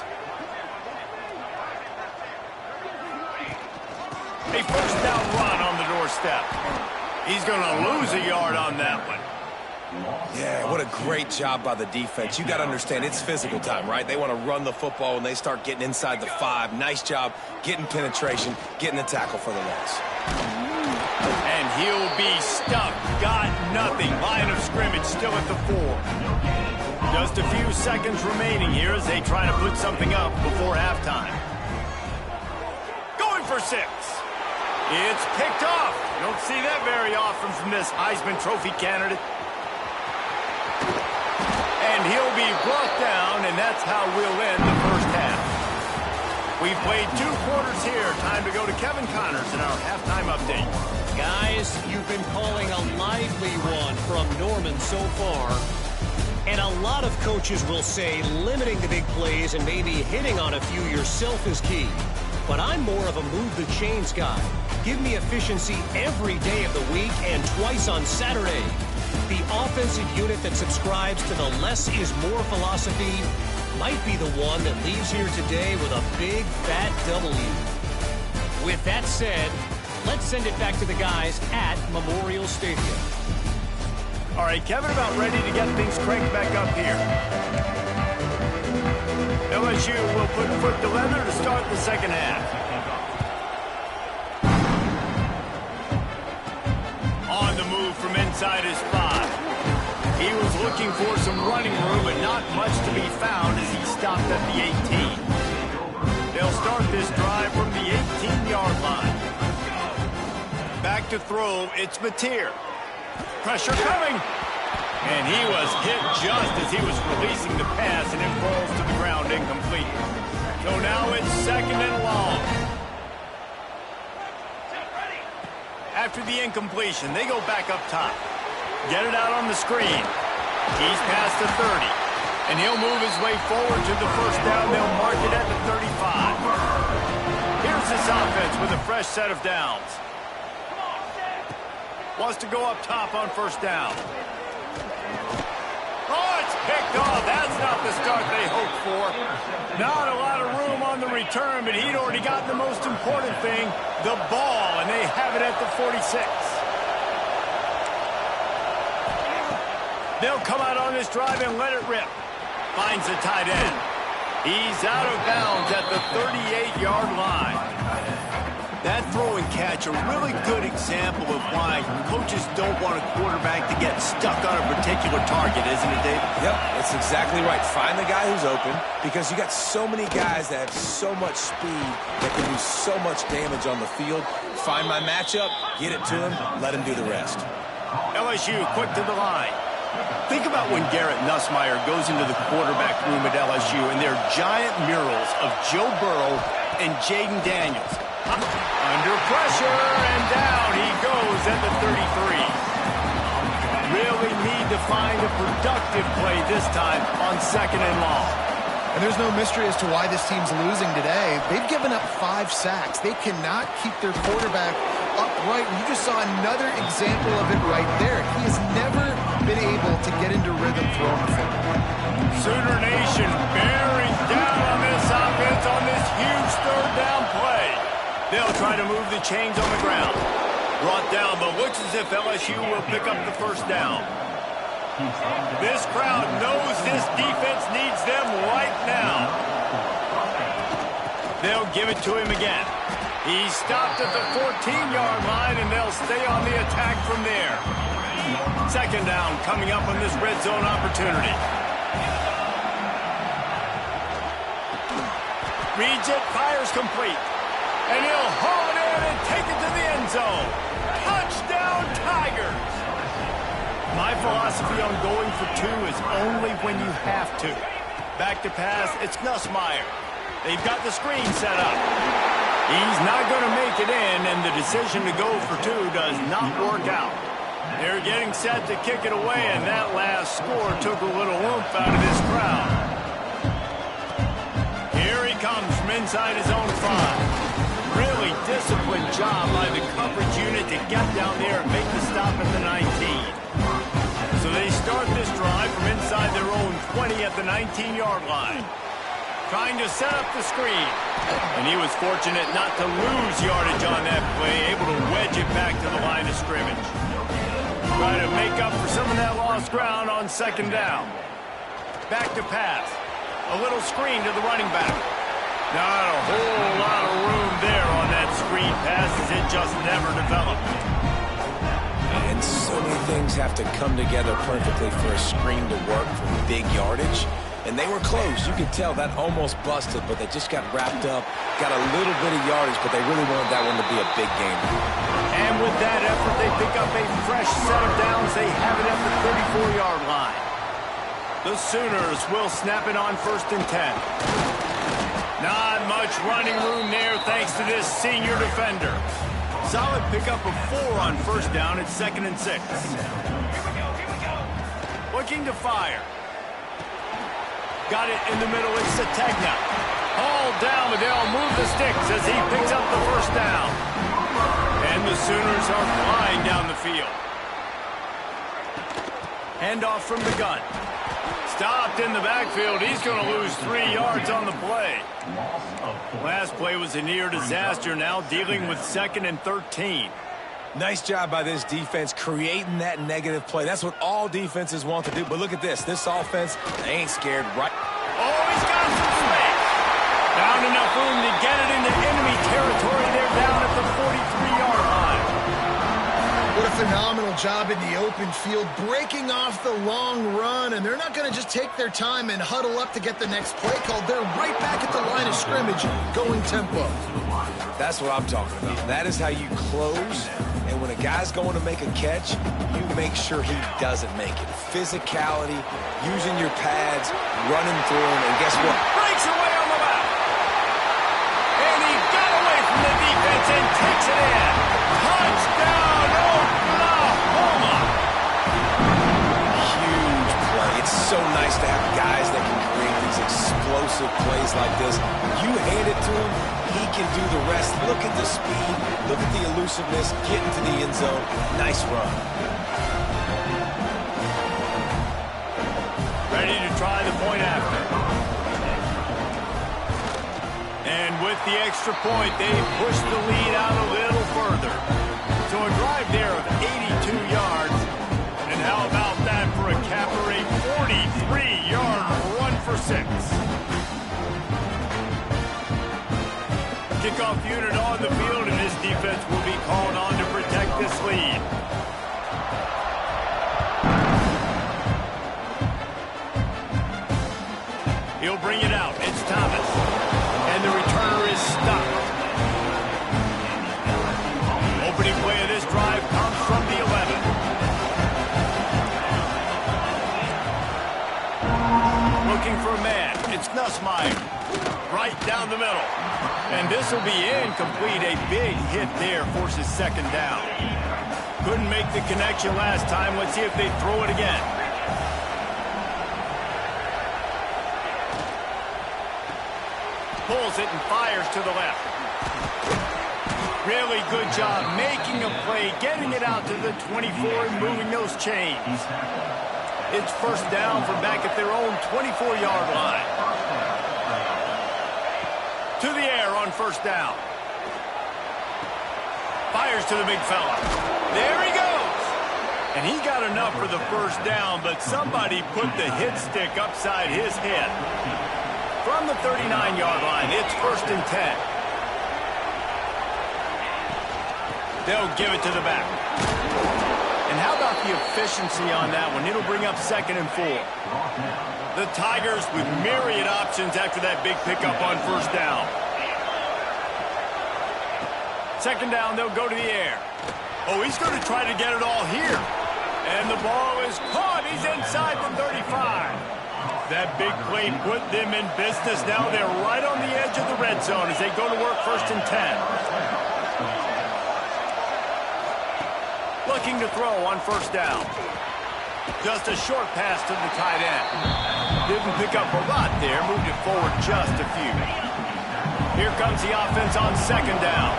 A first down run on the doorstep. He's going to lose a yard on that one. Yeah, what a great job by the defense. You got to understand, it's physical time, right? They want to run the football when they start getting inside the 5. Nice job getting penetration, getting the tackle for the loss. And he'll be stuck. Got nothing. Line of scrimmage still at the 4. Just a few seconds remaining here as they try to put something up before halftime. Going for 6. It's picked off. Don't see that very often from this Heisman Trophy candidate. And he'll be brought down, and that's how we'll end the first half. We've played 2 quarters here. Time to go to Kevin Connors in our halftime update. Guys, you've been calling a lively one from Norman so far. And a lot of coaches will say limiting the big plays and maybe hitting on a few yourself is key. But I'm more of a move the chains guy. Give me efficiency every day of the week and twice on Saturday. The offensive unit that subscribes to the less is more philosophy might be the one that leaves here today with a big, fat W. With that said, let's send it back to the guys at Memorial Stadium. All right, Kevin, about ready to get things cranked back up here. LSU will put foot to leather to start the second half. On the move from inside his 5. He was looking for some running room, but not much to be found as he stopped at the 18. They'll start this drive from the 18-yard line. Back to throw, it's Mateer. Pressure coming. And he was hit just as he was releasing the pass, and it falls to the ground incomplete. So now it's 2nd and long. After the incompletion, they go back up top. Get it out on the screen. He's past the 30. And he'll move his way forward to the first down. They'll mark it at the 35. Here's this offense with a fresh set of downs. Wants to go up top on first down. Oh, it's picked off. That's not the start they hoped for. Not a lot of room on the return, but he'd already gotten the most important thing, the ball, and they have it at the 46. They'll come out on this drive and let it rip. Finds the tight end. He's out of bounds at the 38-yard line. That throw and catch, a really good example of why coaches don't want a quarterback to get stuck on a particular target, isn't it, Dave? Yep, that's exactly right. Find the guy who's open, because you got so many guys that have so much speed that can do so much damage on the field. Find my matchup, get it to him, let him do the rest. LSU quick to the line. Think about when Garrett Nussmeier goes into the quarterback room at LSU and there are giant murals of Joe Burrow and Jaden Daniels. Under pressure, and down he goes at the 33. Really need to find a productive play this time on 2nd and long. And there's no mystery as to why this team's losing today. They've given up 5 sacks. They cannot keep their quarterback upright. You just saw another example of it right there. He has never been able to get into rhythm throwing the football. Sooner Nation bearing down on this offense on this huge 3rd down play. They'll try to move the chains on the ground. Brought down, but looks as if LSU will pick up the first down. This crowd knows this defense needs them right now. They'll give it to him again. He's stopped at the 14-yard line, and they'll stay on the attack from there. 2nd down coming up on this red zone opportunity. Reads it, fires complete. And he'll haul it in and take it to the end zone. Touchdown, Tigers! My philosophy on going for 2 is only when you have to. Back to pass, it's Nussmeier. They've got the screen set up. He's not going to make it in, and the decision to go for 2 does not work out. They're getting set to kick it away, and that last score took a little oomph out of this crowd. Here he comes from inside his own 5. Really disciplined job by the coverage unit to get down there and make the stop at the 19. So they start this drive from inside their own 20 at the 19-yard line. Trying to set up the screen. And he was fortunate not to lose yardage on that play, able to wedge it back to the line of scrimmage. Try to make up for some of that lost ground on 2nd down. Back to pass. A little screen to the running back. Not a whole lot of room there on that screen pass as it just never developed. And so many things have to come together perfectly for a screen to work for big yardage. And they were close. You could tell that almost busted, but they just got wrapped up, got a little bit of yardage, but they really wanted that one to be a big game. And with that effort, they pick up a fresh set of downs. They have it at the 34-yard line. The Sooners will snap it on 1st and 10. Not much running room there thanks to this senior defender. Solid pickup of 4 on 1st down. It's 2nd and 6. Looking to fire. Got it in the middle. It's Sategna. Hauled down, but they'll move the sticks as he picks up the 1st down. And the Sooners are flying down the field. Handoff from the gun. Stopped in the backfield. He's going to lose 3 yards on the play. Last play was a near disaster. Now dealing with 2nd and 13. Nice job by this defense creating that negative play. That's what all defenses want to do. But look at this. This offense, they ain't scared. Right. Oh, he's got some space. Found enough room to get it into enemy territory. They're down at the 43-yard line. What a phenomenal job in the open field, breaking off the long run, and they're not going to just take their time and huddle up to get the next play called. They're right back at the line of scrimmage, going tempo. That's what I'm talking about. That is how you close. And when a guy's going to make a catch, you make sure he doesn't make it. Physicality, using your pads, running through him, and guess what? Breaks away on the left. And he got away from the defense and takes it in. Touchdown, Oklahoma. Huge play. It's so nice to have guys that can create these explosive plays like this. You hand it to him, he can do the rest. Look at the speed. Look at the elusiveness. Get into the end zone. Nice run. Ready to try the point after. And with the extra point, they push the lead out a little further. So a drive there of 82 yards. And how about that for a capper? A 43-yard run for 6. Kickoff unit on the field, and this defense will be called on to protect this lead. He'll bring it out. It's Thomas. And the returner is stopped. Opening play of this drive comes from the 11. Looking for a man. It's Nussmeier. Right down the middle. And this will be incomplete. A big hit there forces 2nd down. Couldn't make the connection last time. Let's see if they throw it again. Pulls it and fires to the left. Really good job making a play, getting it out to the 24 and moving those chains. It's 1st down from back at their own 24-yard line. To the air on 1st down. Fires to the big fella. There he goes. And he got enough for the 1st down, but somebody put the hit stick upside his head. From the 39-yard line, it's 1st and 10. They'll give it to the back. And how about the efficiency on that one? It'll bring up 2nd and 4. The Tigers with myriad options after that big pickup on 1st down. 2nd down, they'll go to the air. Oh, he's going to try to get it all here. And the ball is caught. He's inside the 35. That big play put them in business. Now they're right on the edge of the red zone as they go to work 1st and 10. Looking to throw on first down. Just a short pass to the tight end. Didn't pick up a lot there. Moved it forward just a few. Here comes the offense on second down.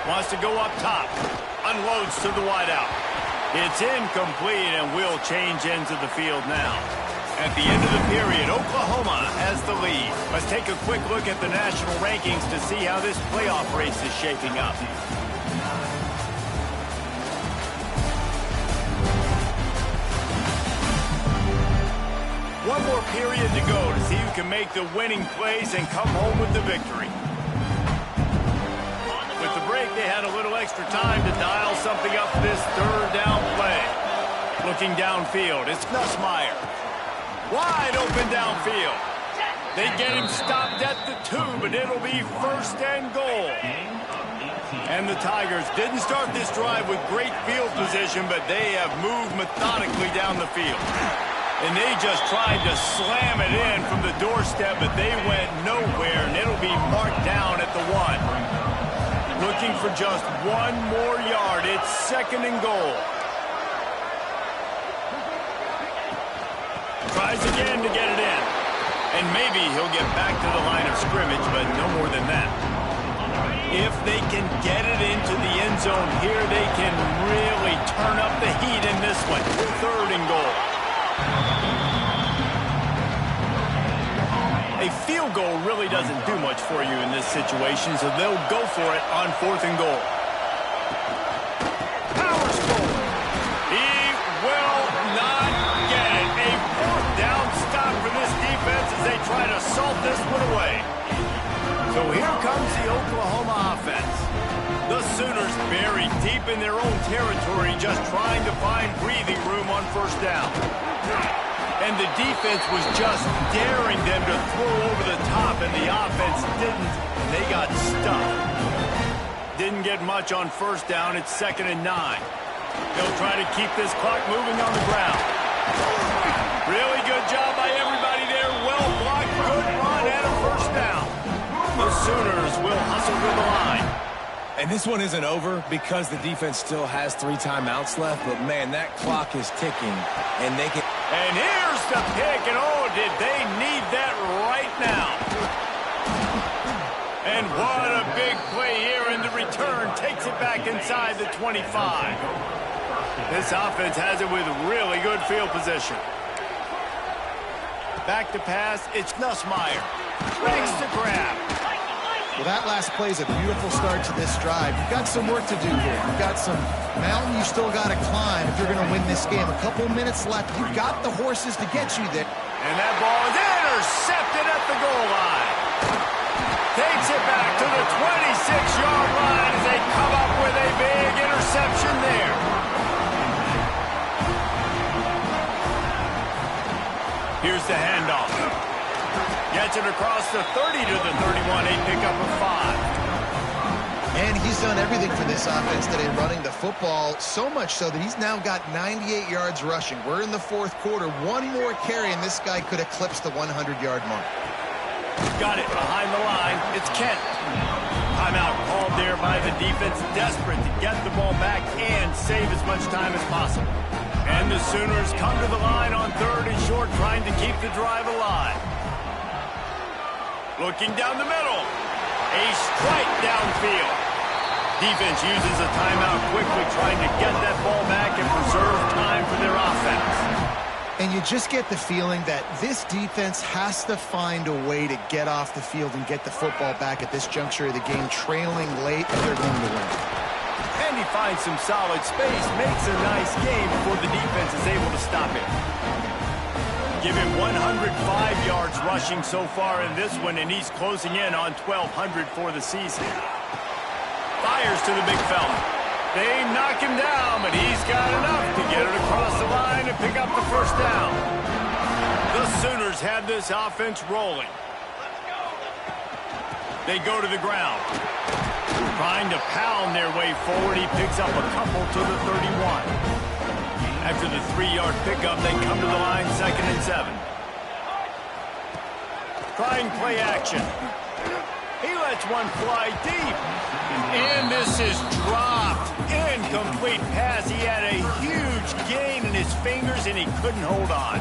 Wants to go up top. Unloads to the wideout. It's incomplete and will change ends of the field now. At the end of the period, Oklahoma has the lead. Let's take a quick look at the national rankings to see how this playoff race is shaping up. One more period to go to see who can make the winning plays and come home with the victory. With the break, they had a little extra time to dial something up for this third down play. Looking downfield, it's Nussmeier. Wide open downfield. They get him stopped at the 2, but it'll be first and goal. And the Tigers didn't start this drive with great field position, but they have moved methodically down the field. And they just tried to slam it in from the doorstep, but they went nowhere, and it'll be marked down at the 1. Looking for just one more yard. It's second and goal. Tries again to get it in. And maybe he'll get back to the line of scrimmage, but no more than that. If they can get it into the end zone here, they can really turn up the heat in this one. Third and goal. A field goal really doesn't do much for you in this situation, so they'll go for it on fourth and goal. Powers forward. He will not get it. A fourth down stop for this defense as they try to salt this one away. So here comes the Oklahoma offense. The Sooners buried deep in their own territory, just trying to find breathing room on first down. And the defense was just daring them to throw over the top, and the offense didn't, and they got stuck. Didn't get much on first down. It's second and 9. They'll try to keep this clock moving on the ground. Really good job by everybody there. Well blocked, good run, and a first down. The Sooners will hustle to the line. And this one isn't over because the defense still has 3 timeouts left, but man, that clock is ticking, and they can... And here's the pick, and oh, did they need that right now. And what a big play here, and the return takes it back inside the 25. This offense has it with really good field position. Back to pass, it's Nussmeier. Breaks to grab. Well, that last play is a beautiful start to this drive. You've got some work to do here. You've got some mountain you still got to climb if you're going to win this game. A couple minutes left. You've got the horses to get you there. And that ball is intercepted at the goal line. Takes it back to the 26-yard line as they come up with a big interception there. Here's the handoff. Gets it across the 30 to the 31, a pickup of 5. And he's done everything for this offense today, running the football, so much so that he's now got 98 yards rushing. We're in the fourth quarter. One more carry, and this guy could eclipse the 100-yard mark. Got it behind the line. It's Kent. Timeout called there by the defense, desperate to get the ball back and save as much time as possible. And the Sooners come to the line on third and short, trying to keep the drive alive. Looking down the middle. A strike downfield. Defense uses a timeout quickly, trying to get that ball back and preserve time for their offense. And you just get the feeling that this defense has to find a way to get off the field and get the football back at this juncture of the game, trailing late if they're going to win. And he finds some solid space, makes a nice game before the defense is able to stop it. Give him 105 yards rushing so far in this one, and he's closing in on 1,200 for the season. Fires to the big fella. They knock him down, but he's got enough to get it across the line and pick up the first down. The Sooners had this offense rolling. They go to the ground. Trying to pound their way forward, he picks up a couple to the 31. After the 3-yard pickup, they come to the line, second and 7. Trying play action. He lets one fly deep. And this is dropped. Incomplete pass. He had a huge gain in his fingers, and he couldn't hold on.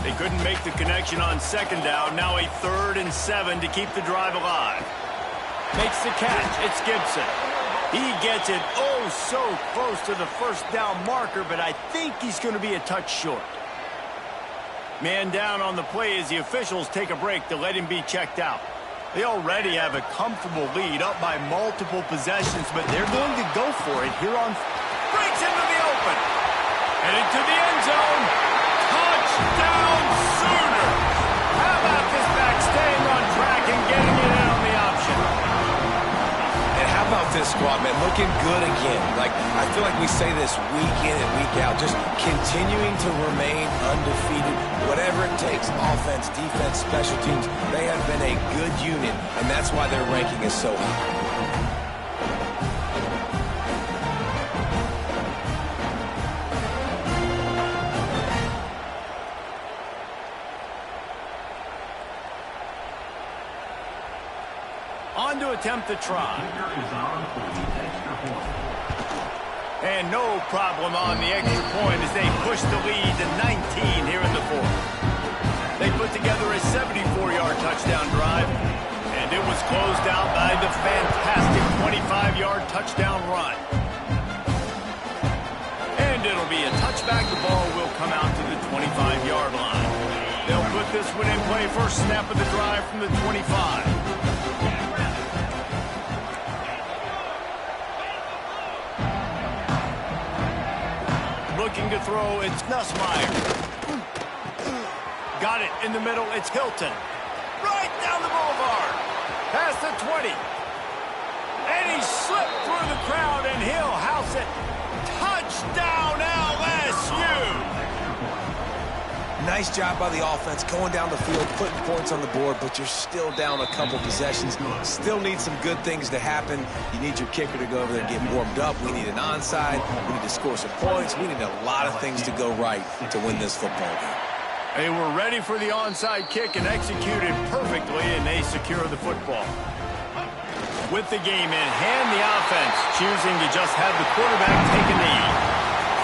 They couldn't make the connection on second down. Now a 3rd and 7 to keep the drive alive. Makes the catch. It's Gibson. He gets it oh so close to the first down marker, but I think he's going to be a touch short. Man down on the play as the officials take a break to let him be checked out. They already have a comfortable lead, up by multiple possessions, but they're going to go for it here on... Breaks into the open. Headed to the end zone. Touchdown Sooners. How about this back staying on track and getting it in on the option? And how about this squad, man? Looking good again. Like, I feel like we say this week in and week out, just continuing to remain undefeated. Whatever it takes, offense, defense, special teams, they have been a good unit, and that's why their ranking is so high. On to attempt the try. And no problem on the extra point as they push the lead to 19 here in the 4th. They put together a 74-yard touchdown drive, and it was closed out by the fantastic 25-yard touchdown run. And it'll be a touchback. The ball will come out to the 25-yard line. They'll put this one in play. First snap of the drive from the 25. Looking to throw, it's Nussmeier. Got it in the middle, it's Hilton. Right down the boulevard. Past the 20. And he slipped through the crowd, and he'll house it. Touchdown, LSU! Nice job by the offense, going down the field, putting points on the board, but you're still down a couple possessions. Still need some good things to happen. You need your kicker to go over there and get warmed up. We need an onside. We need to score some points. We need a lot of things to go right to win this football game. They were ready for the onside kick and executed perfectly, and they secure the football. With the game in hand, the offense choosing to just have the quarterback take a knee.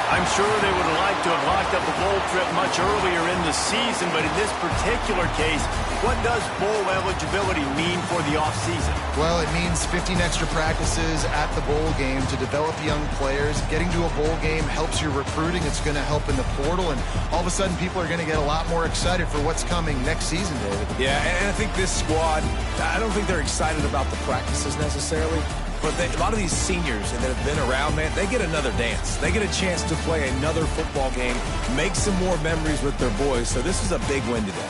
I'm sure they would have liked to have locked up a bowl trip much earlier in the season, but in this particular case, what does bowl eligibility mean for the offseason? Well, it means 15 extra practices at the bowl game to develop young players. Getting to a bowl game helps your recruiting. It's going to help in the portal, and all of a sudden people are going to get a lot more excited for what's coming next season, David. Yeah, and I think this squad, I don't think they're excited about the practices necessarily. But a lot of these seniors that have been around, man, they get another dance. They get a chance to play another football game, make some more memories with their boys. So this is a big win today.